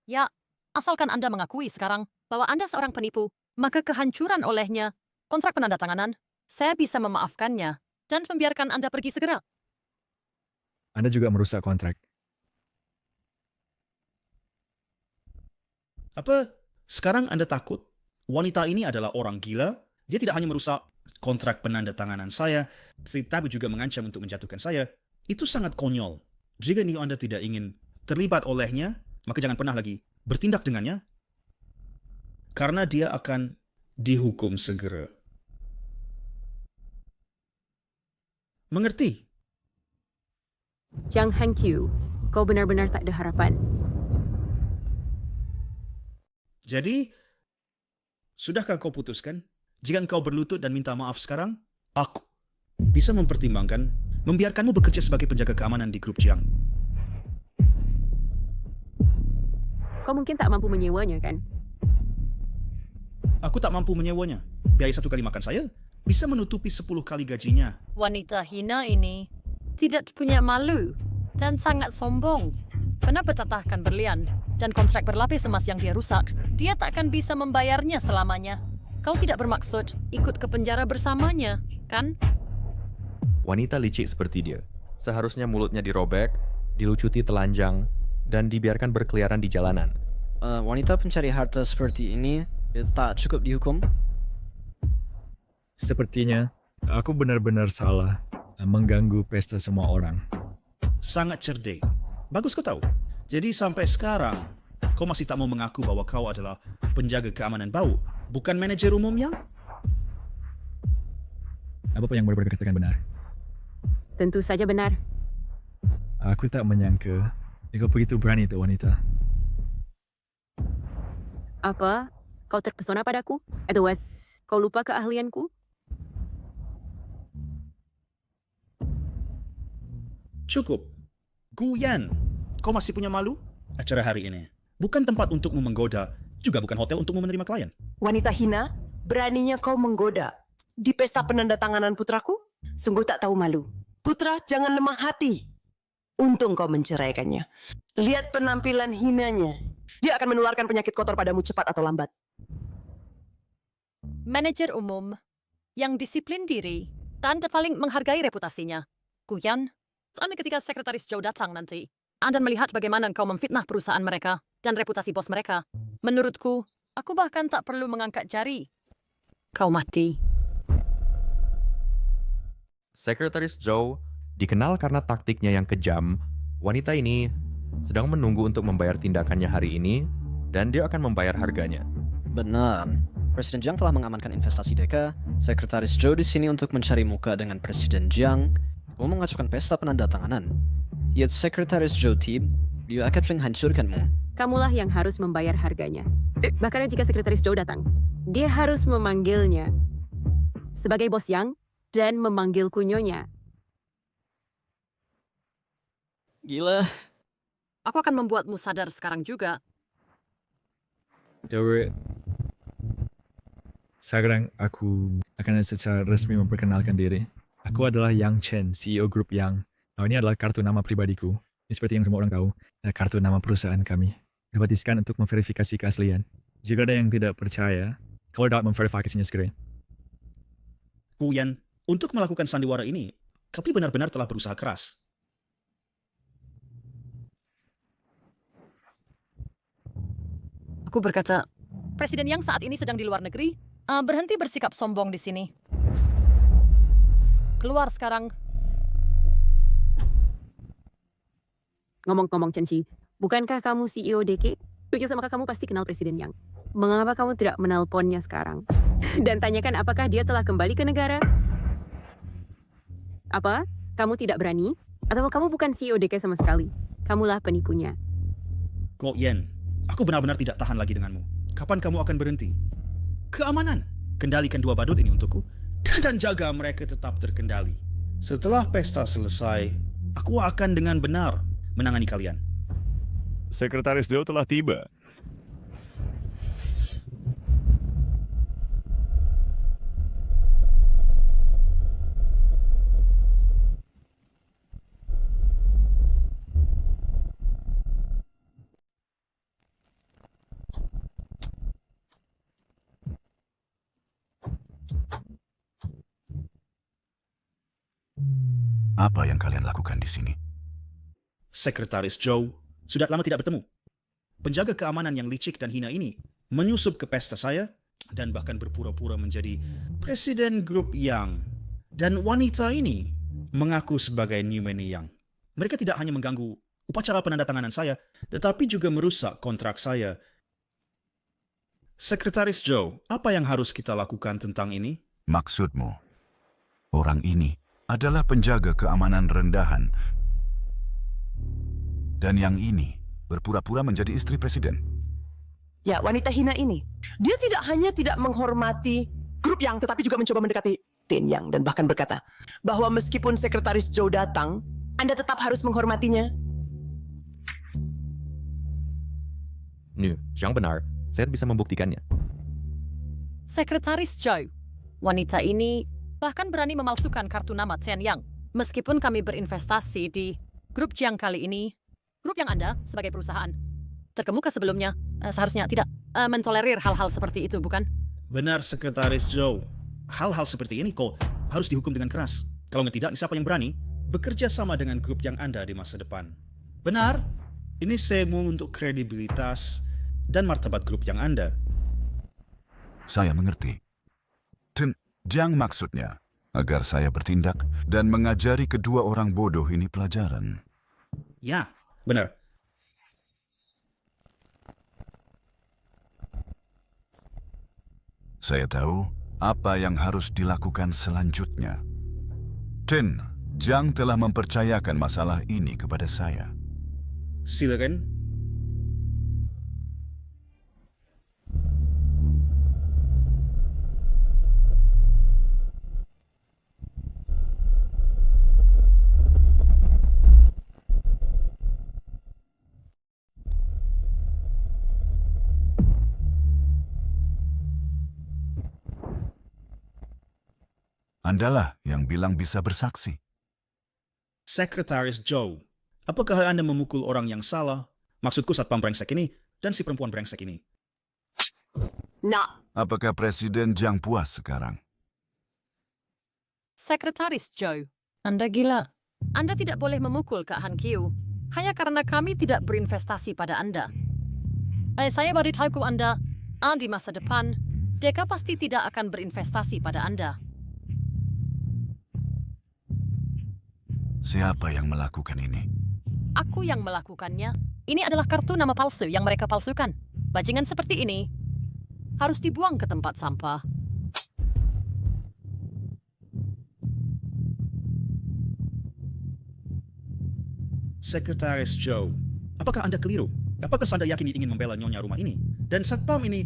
Ya, asalkan Anda mengakui sekarang bahwa Anda seorang penipu, maka kehancuran olehnya, kontrak penandatanganan, saya bisa memaafkannya dan membiarkan Anda pergi segera. Anda juga merusak kontrak. Apa? Sekarang Anda takut? Wanita ini adalah orang gila? Dia tidak hanya merusak kontrak penandatanganan saya, tetapi juga mengancam untuk menjatuhkan saya. Itu sangat konyol. Jika Anda tidak ingin terlibat olehnya, maka jangan pernah lagi bertindak dengannya, karena dia akan dihukum segera. Mengerti? Chang Han Qiu, kau benar-benar tak ada harapan. Jadi, sudahkah kau putuskan? Jika kau berlutut dan minta maaf sekarang, aku bisa mempertimbangkan membiarkanmu bekerja sebagai penjaga keamanan di grup Jiang. Kau mungkin tak mampu menyewanya, kan? Aku tak mampu menyewanya. Biaya 1 kali makan saya bisa menutupi 10 kali gajinya. Wanita hina ini tidak punya malu dan sangat sombong. Pernah bertatahkan berlian dan kontrak berlapis emas yang dia rusak. Dia tak akan bisa membayarnya selamanya. Kau tidak bermaksud ikut ke penjara bersamanya, kan? Wanita licik seperti dia, seharusnya mulutnya dirobek, dilucuti telanjang, dan dibiarkan berkeliaran di jalanan. Wanita pencari harta seperti ini tak cukup dihukum? Sepertinya, aku benar-benar salah mengganggu pesta semua orang. Sangat cerdik. Bagus kau tahu. Jadi sampai sekarang, kau masih tak mau mengaku bahwa kau adalah penjaga keamanan bau, bukan manajer umum yang? Apa yang baru katakan benar? Tentu saja benar. Aku tak menyangka kau begitu berani tu wanita. Apa? Kau terpesona padaku? Atau kau lupa keahlianku? Cukup. Guyan, kau masih punya malu? Acara hari ini bukan tempat untukmu menggoda, juga bukan hotel untukmu menerima klien. Wanita hina, beraninya kau menggoda di pesta penandatanganan putraku? Sungguh tak tahu malu. Putra, jangan lemah hati. Untung kau menceraikannya. Lihat penampilan hinanya. Dia akan menularkan penyakit kotor padamu cepat atau lambat. Manajer umum yang disiplin diri dan paling menghargai reputasinya. Guyan, dan ketika Sekretaris Joe datang nanti, Anda melihat bagaimana engkau memfitnah perusahaan mereka dan reputasi bos mereka. Menurutku, aku bahkan tak perlu mengangkat jari. Kau mati. Sekretaris Joe dikenal karena taktiknya yang kejam. Wanita ini sedang menunggu untuk membayar tindakannya hari ini, dan dia akan membayar harganya. Benar. Presiden Jiang telah mengamankan investasi Deka. Sekretaris Joe di sini untuk mencari muka dengan Presiden Jiang. Mau mengajukan pesta penandatanganan. Lihat Sekretaris Joe Tib, dia akan menghancurkanmu. Kamulah yang harus membayar harganya. Bahkan jika Sekretaris Joe datang, dia harus memanggilnya sebagai bos Yang dan memanggilku Nyonya. Gila. Aku akan membuatmu sadar sekarang juga. Dewi, sekarang aku akan secara resmi memperkenalkan diri. Aku adalah Yang Chen, CEO grup Yang. Ini adalah kartu nama pribadiku. Ini seperti yang semua orang tahu, kartu nama perusahaan kami. Dapat di-scan untuk memverifikasi keaslian. Jika ada yang tidak percaya, kau dapat memverifikasinya segera. Guyan, untuk melakukan sandiwara ini, kau benar-benar telah berusaha keras. Aku berkata, Presiden yang saat ini sedang di luar negeri, berhenti bersikap sombong di sini. Keluar sekarang. Ngomong-ngomong Chen Xi, bukankah kamu CEO DK? Pikir sama kamu pasti kenal Presiden Yang. Mengapa kamu tidak menelponnya sekarang? Dan tanyakan apakah dia telah kembali ke negara? Apa? Kamu tidak berani? Atau kamu bukan CEO DK sama sekali? Kamulah penipunya. Kok Yen, aku benar-benar tidak tahan lagi denganmu. Kapan kamu akan berhenti? Keamanan. Kendalikan 2 badut ini untukku. Dan jaga mereka tetap terkendali. Setelah pesta selesai, aku akan dengan benar menangani kalian. Sekretaris Joe telah tiba. Apa yang kalian lakukan di sini? Sekretaris Joe sudah lama tidak bertemu. Penjaga keamanan yang licik dan hina ini menyusup ke pesta saya dan bahkan berpura-pura menjadi presiden grup Yang. Dan wanita ini mengaku sebagai Newman Yang. Mereka tidak hanya mengganggu upacara penandatanganan saya, tetapi juga merusak kontrak saya. Sekretaris Joe, apa yang harus kita lakukan tentang ini? Maksudmu, orang ini adalah penjaga keamanan rendahan. Dan yang ini berpura-pura menjadi istri presiden. Ya, wanita hina ini. Dia tidak hanya tidak menghormati grup Yang, tetapi juga mencoba mendekati Tin Yang dan bahkan berkata bahwa meskipun Sekretaris Joe datang, Anda tetap harus menghormatinya. Yang benar, saya bisa membuktikannya. Sekretaris Joe, wanita ini bahkan berani memalsukan kartu nama Chen Yang. Meskipun kami berinvestasi di grup Jiang kali ini, grup yang Anda sebagai perusahaan terkemuka sebelumnya seharusnya tidak mentolerir hal-hal seperti itu, bukan? Benar, Sekretaris Joe. Hal-hal seperti ini kok harus dihukum dengan keras. Kalau tidak, siapa yang berani bekerja sama dengan grup yang Anda di masa depan? Benar, ini semu untuk kredibilitas dan martabat grup yang Anda. Saya mengerti. Dan Jiang maksudnya agar saya bertindak dan mengajari kedua orang bodoh ini pelajaran. Ya, benar. Saya tahu apa yang harus dilakukan selanjutnya. Chen, Jiang telah mempercayakan masalah ini kepada saya. Silakan. Andalah yang bilang bisa bersaksi. Sekretaris Joe, apakah Anda memukul orang yang salah? Maksudku satpam brengsek ini dan si perempuan brengsek ini. Nah, Apakah Presiden Jiang puas sekarang? Sekretaris Joe, Anda gila. Anda tidak boleh memukul Kak Han Kiu hanya karena kami tidak berinvestasi pada Anda. Saya beritahu Anda, di masa depan, Deka pasti tidak akan berinvestasi pada Anda. Siapa yang melakukan ini? Aku yang melakukannya. Ini adalah kartu nama palsu yang mereka palsukan. Bajingan seperti ini harus dibuang ke tempat sampah. Sekretaris Joe, apakah Anda keliru? Apakah Anda yakin ingin membela nyonya rumah ini? Dan satpam ini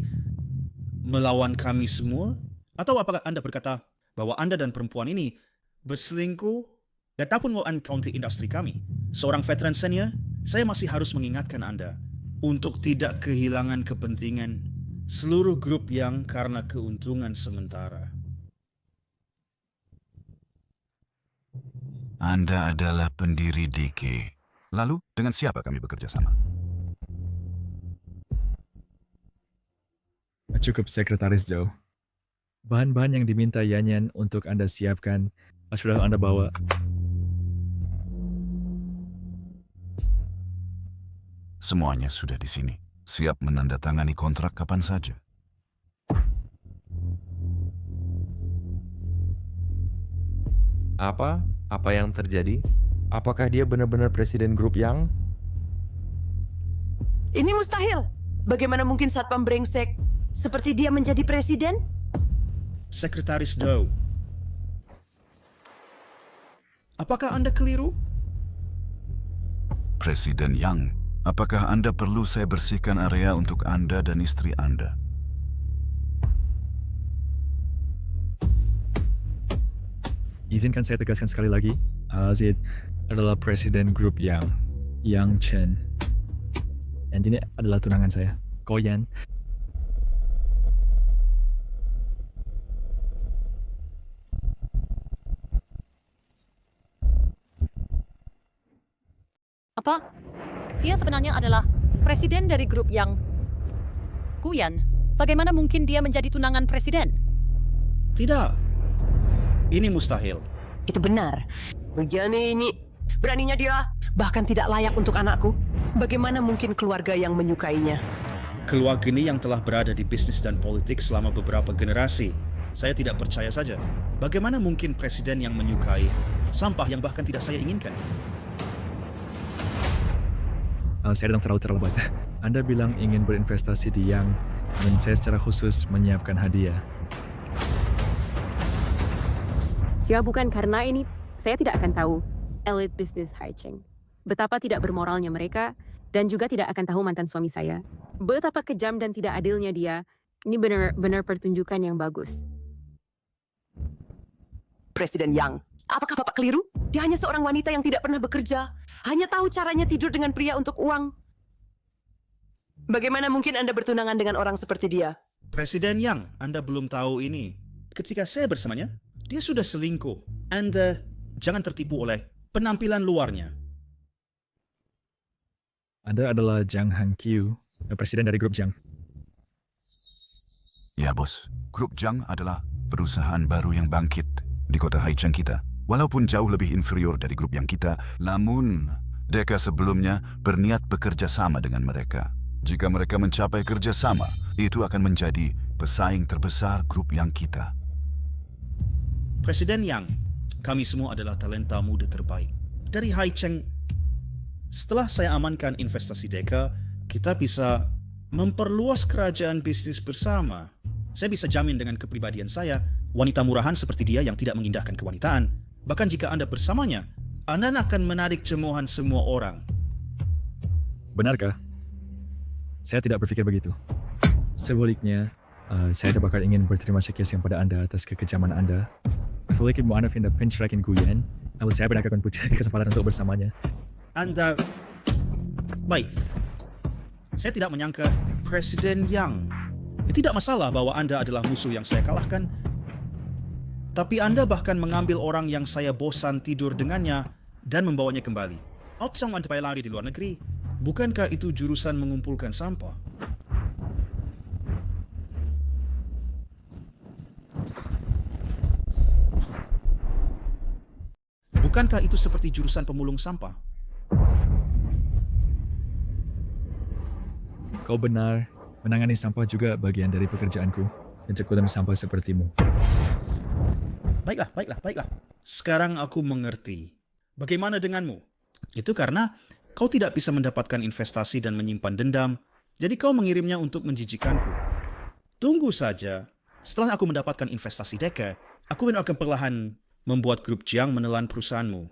melawan kami semua? Atau apakah Anda berkata bahwa Anda dan perempuan ini berselingkuh? Betapun mau county industri kami, seorang veteran senior, saya masih harus mengingatkan Anda untuk tidak kehilangan kepentingan seluruh grup yang karena keuntungan sementara. Anda adalah pendiri DK. Lalu, dengan siapa kami bekerja sama? Cukup, Sekretaris Joe. Bahan-bahan yang diminta Yanyan untuk Anda siapkan sudah Anda bawa. Semuanya sudah di sini. Siap menandatangani kontrak kapan saja. Apa? Apa yang terjadi? Apakah dia benar-benar presiden grup yang? ini mustahil. Bagaimana mungkin satpam brengsek seperti dia menjadi presiden? Sekretaris Joe, apakah Anda keliru? Presiden Yang, apakah Anda perlu saya bersihkan area untuk Anda dan istri Anda? Izinkan saya tegaskan sekali lagi, Alzid adalah presiden grup Yang Chen. Dan ini adalah tunangan saya, Koyan. Apa? Dia sebenarnya adalah presiden dari grup yang Kuyan. Bagaimana mungkin dia menjadi tunangan presiden? Tidak. Ini mustahil. Itu benar. Begini ini, beraninya dia bahkan tidak layak untuk anakku. Bagaimana mungkin keluarga yang menyukainya? Keluarga ini yang telah berada di bisnis dan politik selama beberapa generasi. Saya tidak percaya saja. Bagaimana mungkin presiden yang menyukai sampah yang bahkan tidak saya inginkan? Saya datang terlalu terlambat. Anda bilang ingin berinvestasi di Yang, dan saya secara khusus menyiapkan hadiah. Ya bukan karena ini, saya tidak akan tahu elite business Haicheng. Betapa tidak bermoralnya mereka, dan juga tidak akan tahu mantan suami saya. Betapa kejam dan tidak adilnya dia. Ini benar-benar pertunjukan yang bagus. Presiden Yang, apakah Bapak keliru? Dia hanya seorang wanita yang tidak pernah bekerja, hanya tahu caranya tidur dengan pria untuk uang. Bagaimana mungkin Anda bertunangan dengan orang seperti dia? Presiden Yang, Anda belum tahu ini. Ketika saya bersamanya, dia sudah selingkuh. Anda jangan tertipu oleh penampilan luarnya. Anda adalah Jang Hang-kyu, presiden dari grup Jang. Ya, Bos. Grup Jang adalah perusahaan baru yang bangkit di kota Haicheng kita. Walaupun jauh lebih inferior dari grup yang kita, namun Deka sebelumnya berniat bekerja sama dengan mereka. Jika mereka mencapai kerjasama, itu akan menjadi pesaing terbesar grup yang kita. Presiden Yang, kami semua adalah talenta muda terbaik. Dari Haicheng, setelah saya amankan investasi Deka, kita bisa memperluas kerajaan bisnis bersama. Saya bisa jamin dengan kepribadian saya, wanita murahan seperti dia yang tidak mengindahkan kewanitaan. Bahkan jika Anda bersamanya, Anda akan menarik cemoohan semua orang. Benarkah? Saya tidak berpikir begitu. Sebaliknya, saya bakal ingin berterima kasih kepada Anda atas kekejaman Anda. Memiliki mu'anaf in the pinch rakin Guyan, saya benar akan punya kesempatan untuk bersamanya. Anda... Baik. Saya tidak menyangka Presiden Yang. Tidak masalah bahwa Anda adalah musuh yang saya kalahkan. Tapi Anda bahkan mengambil orang yang saya bosan tidur dengannya dan membawanya kembali. Outsang Anda lari di luar negeri. Bukankah itu jurusan mengumpulkan sampah? Bukankah itu seperti jurusan pemulung sampah? Kau benar, menangani sampah juga bagian dari pekerjaanku untuk kulam sampah sepertimu. Baiklah. Sekarang aku mengerti. Bagaimana denganmu? Itu karena kau tidak bisa mendapatkan investasi dan menyimpan dendam, jadi kau mengirimnya untuk menjijikanku. Tunggu saja. Setelah aku mendapatkan investasi Deka, aku akan perlahan membuat grup Jiang menelan perusahaanmu.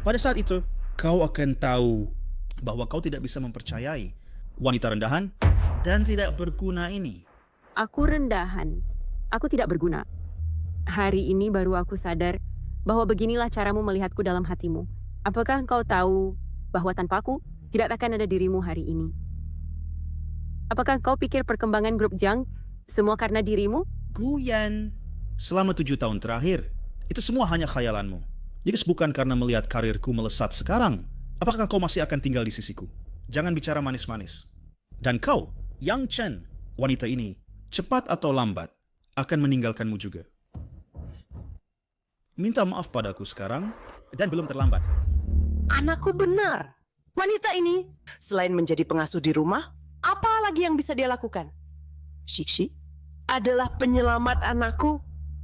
Pada saat itu, kau akan tahu bahwa kau tidak bisa mempercayai wanita rendahan dan tidak berguna ini. Aku rendahan. Aku tidak berguna. Hari ini baru aku sadar bahwa beginilah caramu melihatku dalam hatimu. Apakah kau tahu bahwa tanpa aku, tidak akan ada dirimu hari ini? Apakah kau pikir perkembangan grup Jiang semua karena dirimu? Guyan, selama 7 tahun terakhir, itu semua hanya khayalanmu. Jika bukan karena melihat karirku melesat sekarang, apakah kau masih akan tinggal di sisiku? Jangan bicara manis-manis. Dan kau, Yang Chen, wanita ini, cepat atau lambat, akan meninggalkanmu juga. Minta maaf padaku sekarang, dan belum terlambat. Anakku benar. Wanita ini, selain menjadi pengasuh di rumah, apa lagi yang bisa dia lakukan? Shixi adalah penyelamat anakku.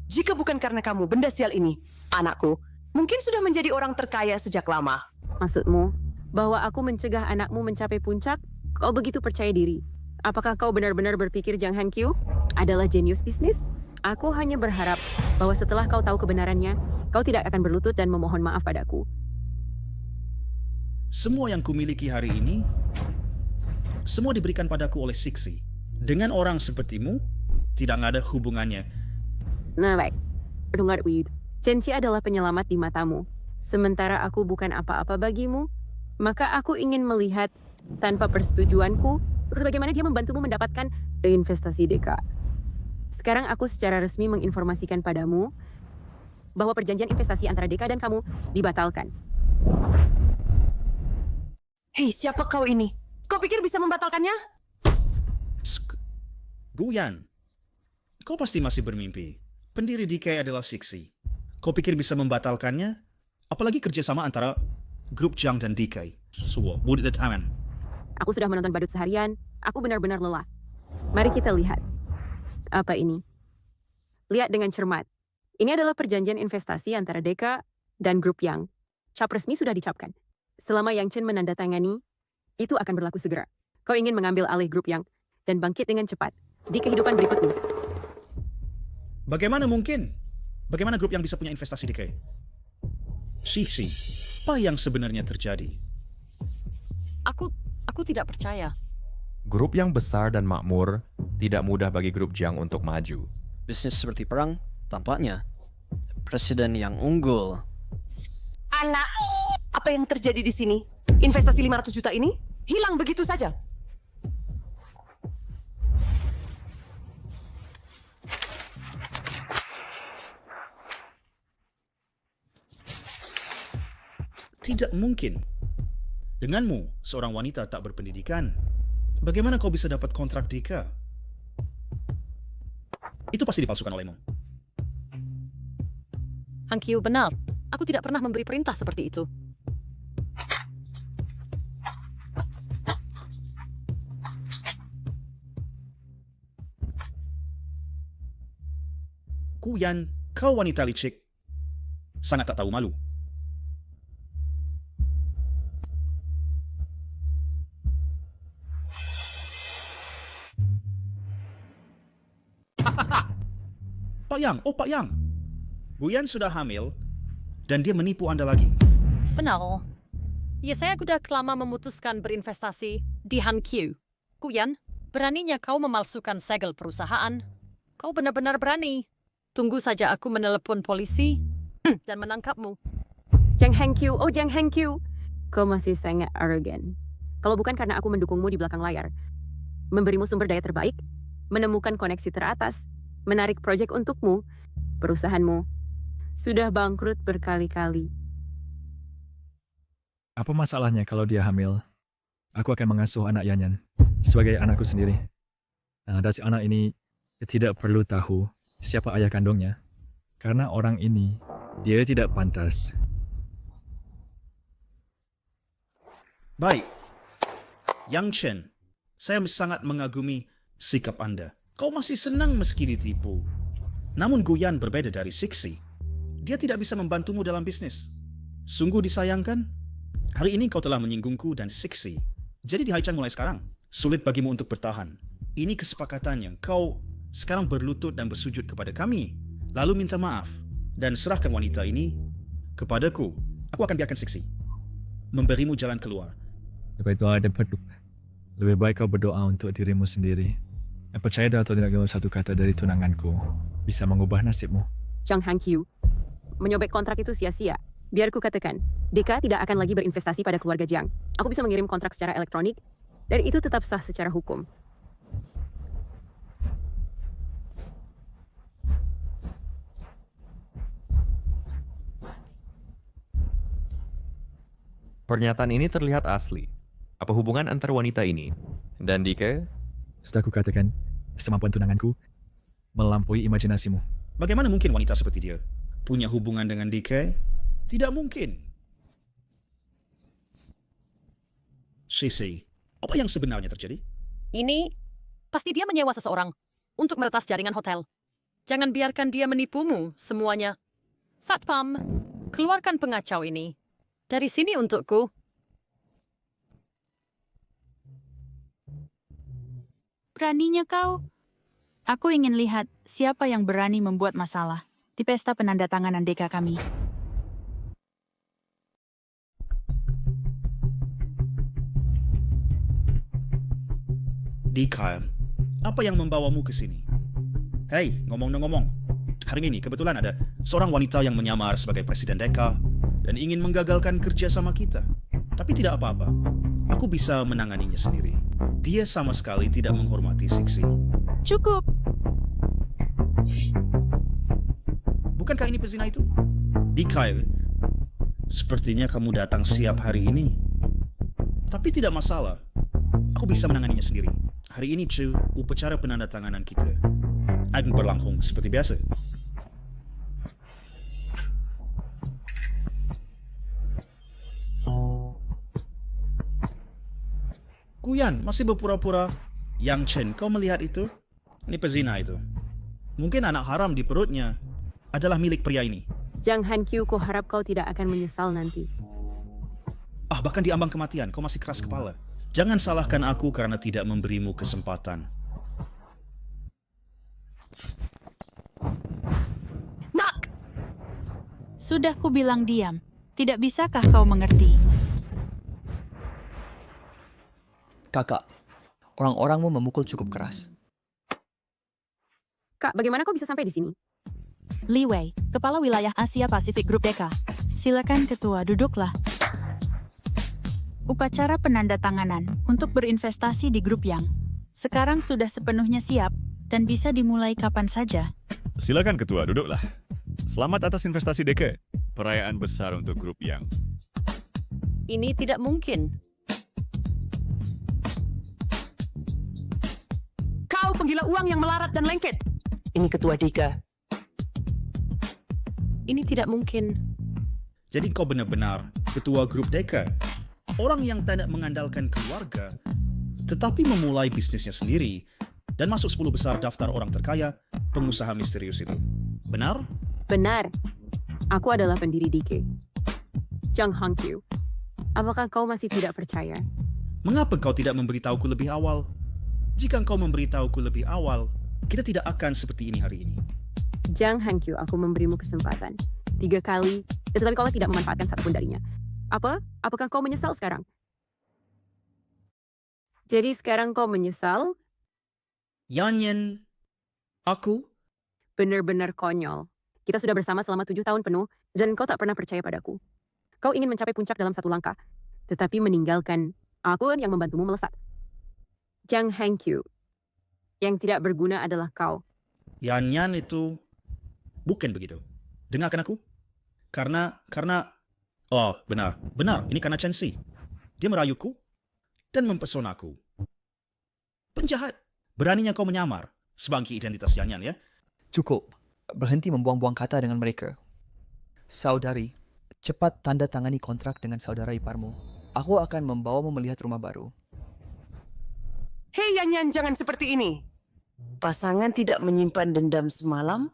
Jika bukan karena kamu, benda sial ini, anakku mungkin sudah menjadi orang terkaya sejak lama. Maksudmu, bahwa aku mencegah anakmu mencapai puncak? Kau begitu percaya diri. Apakah kau benar-benar berpikir Jang Han-kyu adalah jenius bisnis? Aku hanya berharap bahwa setelah kau tahu kebenarannya, kau tidak akan berlutut dan memohon maaf padaku. Semua yang kumiliki hari ini, semua diberikan padaku oleh Sixi. Dengan orang sepertimu, tidak ada hubungannya. Nah baik, dengar Weed. Chenxi adalah penyelamat di matamu. Sementara aku bukan apa-apa bagimu, maka aku ingin melihat tanpa persetujuanku sebagaimana dia membantumu mendapatkan investasi Deka. Sekarang aku secara resmi menginformasikan padamu bahwa perjanjian investasi antara Deka dan kamu dibatalkan. Hei, siapa kau ini? Kau pikir bisa membatalkannya? Guyan, kau pasti masih bermimpi. Pendiri DK adalah Sixi. Kau pikir bisa membatalkannya? Apalagi kerjasama antara grup Jiang dan DK. Suwo, budit tangan. Aku sudah menonton badut seharian. Aku benar-benar lelah. Mari kita lihat. Apa ini? Lihat dengan cermat. Ini adalah perjanjian investasi antara Deka dan grup Yang. Cap resmi sudah dicapkan. Selama Yang Chen menandatangani, itu akan berlaku segera. Kau ingin mengambil alih grup Yang dan bangkit dengan cepat di kehidupan berikutmu. Bagaimana mungkin? Bagaimana grup Yang bisa punya investasi DK? Sixi, apa yang sebenarnya terjadi? Aku tidak percaya. Grup yang besar dan makmur tidak mudah bagi grup Jiang untuk maju. Bisnis seperti perang, tampaknya presiden yang unggul. Anak, apa yang terjadi di sini? Investasi 500 juta ini hilang begitu saja. Tidak mungkin. Denganmu, seorang wanita tak berpendidikan, bagaimana kau bisa dapat kontrak Deka? Itu pasti dipalsukan olehmu. Han Kyu benar. Aku tidak pernah memberi perintah seperti itu. Guyan, kau wanita licik. Sangat tak tahu malu. Pak Yang, oh Pak Yang. Guyan sudah hamil dan dia menipu Anda lagi. Benar. Ya, saya sudah lama memutuskan berinvestasi di Han Kyu. Guyan, beraninya kau memalsukan segel perusahaan? Kau benar-benar berani. Tunggu saja aku menelepon polisi dan menangkapmu. Jang Hengkyu, oh Jang Hengkyu. Kau masih sangat arogan. Kalau bukan karena aku mendukungmu di belakang layar, memberimu sumber daya terbaik, menemukan koneksi teratas, menarik proyek untukmu, perusahaanmu sudah bangkrut berkali-kali. Apa masalahnya kalau dia hamil? Aku akan mengasuh anak Yanyan sebagai anakku sendiri. Dan si anak ini tidak perlu tahu siapa ayah kandungnya. Karena orang ini, dia tidak pantas. Baik. Yang Chen, saya sangat mengagumi sikap Anda. Kau masih senang meski ditipu. Namun Guyan berbeda dari Sixi. Dia tidak bisa membantumu dalam bisnis. Sungguh disayangkan. Hari ini kau telah menyinggungku dan Sixi. Jadi di Haichang mulai sekarang, sulit bagimu untuk bertahan. Ini kesepakatannya. Kau sekarang berlutut dan bersujud kepada kami. Lalu minta maaf. Dan serahkan wanita ini kepadaku. Aku akan biarkan Sixi memberimu jalan keluar. Lebih baik kau berdoa untuk dirimu sendiri. Percaya atau tidak, satu kata dari tunanganku bisa mengubah nasibmu. Jang Hengkyu, menyobek kontrak itu sia-sia. Biar ku katakan, Deka tidak akan lagi berinvestasi pada keluarga Jiang. Aku bisa mengirim kontrak secara elektronik, dan itu tetap sah secara hukum. Pernyataan ini terlihat asli. Apa hubungan antar wanita ini dan Dika? Sudah aku katakan, semampuan tunanganku melampaui imajinasimu. Bagaimana mungkin wanita seperti dia punya hubungan dengan Dika? Tidak mungkin. Sisi, apa yang sebenarnya terjadi? Ini pasti dia menyewa seseorang untuk meretas jaringan hotel. Jangan biarkan dia menipumu semuanya. Satpam, keluarkan pengacau ini dari sini untukku. Beraninya kau? Aku ingin lihat siapa yang berani membuat masalah di pesta penandatanganan Deka kami. Dika, apa yang membawamu ke sini? Hei, ngomong-ngomong. Hari ini kebetulan ada seorang wanita yang menyamar sebagai Presiden Deka dan ingin menggagalkan kerjasama kita. Tapi tidak apa-apa. Aku bisa menanganinya sendiri. Dia sama sekali tidak menghormati Sixi. Cukup. Bukankah ini pezina itu? Dika, sepertinya kamu datang siap hari ini. Tapi tidak masalah. Aku bisa menanganinya sendiri. Hari ini, Chu, upacara penandatanganan kita akan berlangsung seperti biasa. Guyan masih berpura-pura. Yang Chen, kau melihat itu? Ini pezina itu. Mungkin anak haram di perutnya adalah milik pria ini. Jang Hengkyu, ku harap kau tidak akan menyesal nanti. Bahkan di ambang kematian, kau masih keras kepala. Jangan salahkan aku karena tidak memberimu kesempatan. Nak! Sudah ku bilang diam. Tidak bisakah kau mengerti? Kakak, orang-orangmu memukul cukup keras. Kak, bagaimana kau bisa sampai di sini? Li Wei, Kepala Wilayah Asia Pasifik Grup Deka. Silakan ketua, duduklah. Upacara penandatanganan untuk berinvestasi di grup Yang sekarang sudah sepenuhnya siap dan bisa dimulai kapan saja. Silakan ketua, duduklah. Selamat atas investasi Deke. Perayaan besar untuk grup Yang. Ini tidak mungkin. Kau penggila uang yang melarat dan lengket. Ini ketua Deka. Ini tidak mungkin. Jadi kau benar-benar ketua grup Deka. Orang yang tidak mengandalkan keluarga, tetapi memulai bisnisnya sendiri dan masuk 10 besar daftar orang terkaya, pengusaha misterius itu. Benar? Benar. Aku adalah pendiri DK. Jang Hangkyu. Apakah kau masih tidak percaya? Mengapa kau tidak memberitahuku lebih awal? Jika kau memberitahuku lebih awal, kita tidak akan seperti ini hari ini. Jang Hangkyu, aku memberimu kesempatan 3 kali, tetapi kau tidak memanfaatkan satupun darinya. Apakah kau menyesal sekarang? Jadi sekarang kau menyesal? Yanyan, aku? Benar-benar konyol. Kita sudah bersama selama 7 tahun penuh, dan kau tak pernah percaya padaku. Kau ingin mencapai puncak dalam 1 langkah, tetapi meninggalkan aku yang membantumu melesat. Jang Hangkyu, yang tidak berguna adalah kau. Yanyan itu bukan begitu. Dengarkan aku. Karena oh, benar, ini karena Chen Si. Dia merayuku dan mempesonaku. Penjahat. Beraninya kau menyamar sebagai identitas Yanyan, ya? Cukup. Berhenti membuang-buang kata dengan mereka. Saudari, cepat tanda tangani kontrak dengan saudara iparmu. Aku akan membawamu melihat rumah baru. Hei Yanyan, jangan seperti ini. Pasangan tidak menyimpan dendam semalam.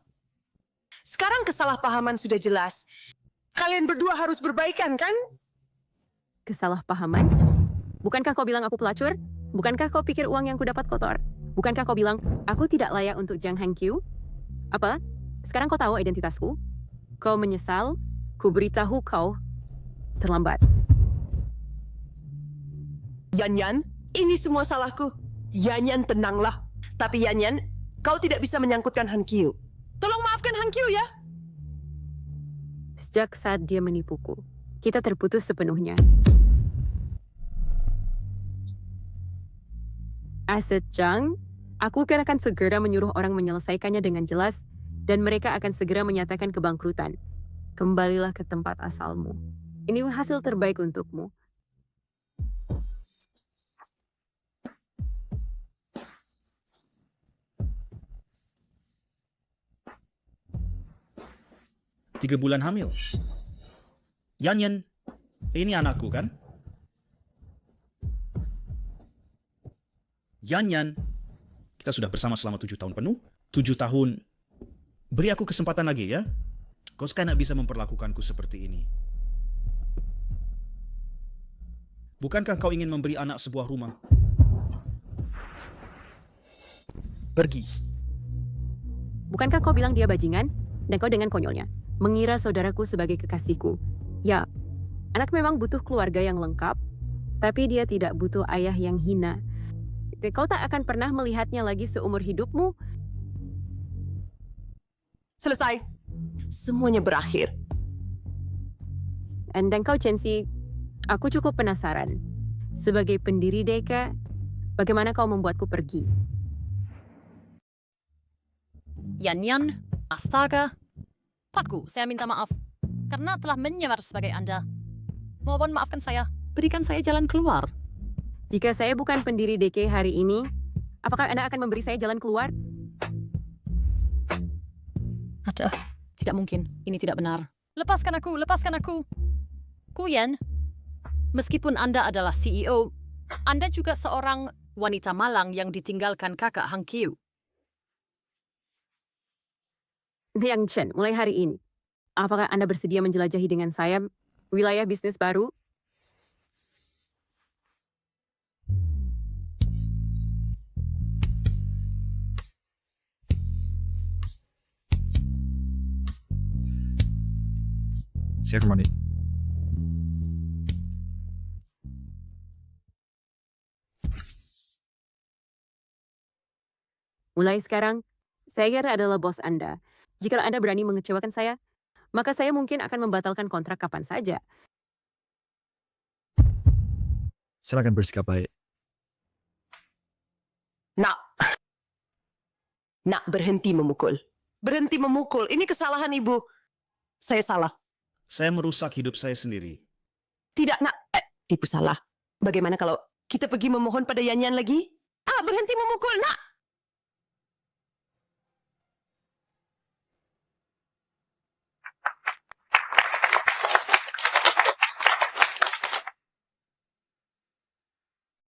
Sekarang kesalahpahaman sudah jelas. Kalian berdua harus berbaikan, kan? Kesalahpahaman? Bukankah kau bilang aku pelacur? Bukankah kau pikir uang yang kudapat kotor? Bukankah kau bilang aku tidak layak untuk Jang Hangkyu? Apa? Sekarang kau tahu identitasku? Kau menyesal? Ku beritahu kau. Terlambat. Yanyan, ini semua salahku. Yanyan, tenanglah. Tapi Yanyan, kau tidak bisa menyangkutkan Hangkyu. Tolong maafkan Hangkyu ya. Sejak saat dia menipuku, kita terputus sepenuhnya. Aset Jang, aku akan segera menyuruh orang menyelesaikannya dengan jelas, dan mereka akan segera menyatakan kebangkrutan. Kembalilah ke tempat asalmu. Ini hasil terbaik untukmu. Tiga bulan hamil. Yanyan, ini anakku kan? Yanyan, kita sudah bersama selama 7 tahun penuh. 7 tahun. Beri aku kesempatan lagi ya. Kau sekarang bisa memperlakukanku seperti ini. Bukankah kau ingin memberi anak sebuah rumah? Pergi. Bukankah kau bilang dia bajingan? Dan kau dengan konyolnya mengira saudaraku sebagai kekasihku. Ya, anak memang butuh keluarga yang lengkap, tapi dia tidak butuh ayah yang hina. Kau tak akan pernah melihatnya lagi seumur hidupmu. Selesai. Semuanya berakhir. Dan kau, Chen Si, aku cukup penasaran. Sebagai pendiri Deka, bagaimana kau membuatku pergi? Yanyan, astaga. Pakku, saya minta maaf. Karena telah menyamar sebagai Anda. Mohon maafkan saya. Berikan saya jalan keluar. Jika saya bukan pendiri DK hari ini, apakah Anda akan memberi saya jalan keluar? Aduh, tidak mungkin. Ini tidak benar. Lepaskan aku, lepaskan aku. Kuyen, meskipun Anda adalah CEO, Anda juga seorang wanita malang yang ditinggalkan kakak Hangkyu. Liang Chen, mulai hari ini, apakah Anda bersedia menjelajahi dengan saya wilayah bisnis baru? Siap, Mani. Mulai sekarang, saya adalah bos Anda. Jika Anda berani mengecewakan saya, maka saya mungkin akan membatalkan kontrak kapan saja. Silakan bersikap baik. Nak, berhenti memukul. Berhenti memukul. Ini kesalahan ibu. Saya salah. Saya merusak hidup saya sendiri. Tidak, nak. Ibu salah. Bagaimana kalau kita pergi memohon pada Yanyan lagi? Berhenti memukul, nak!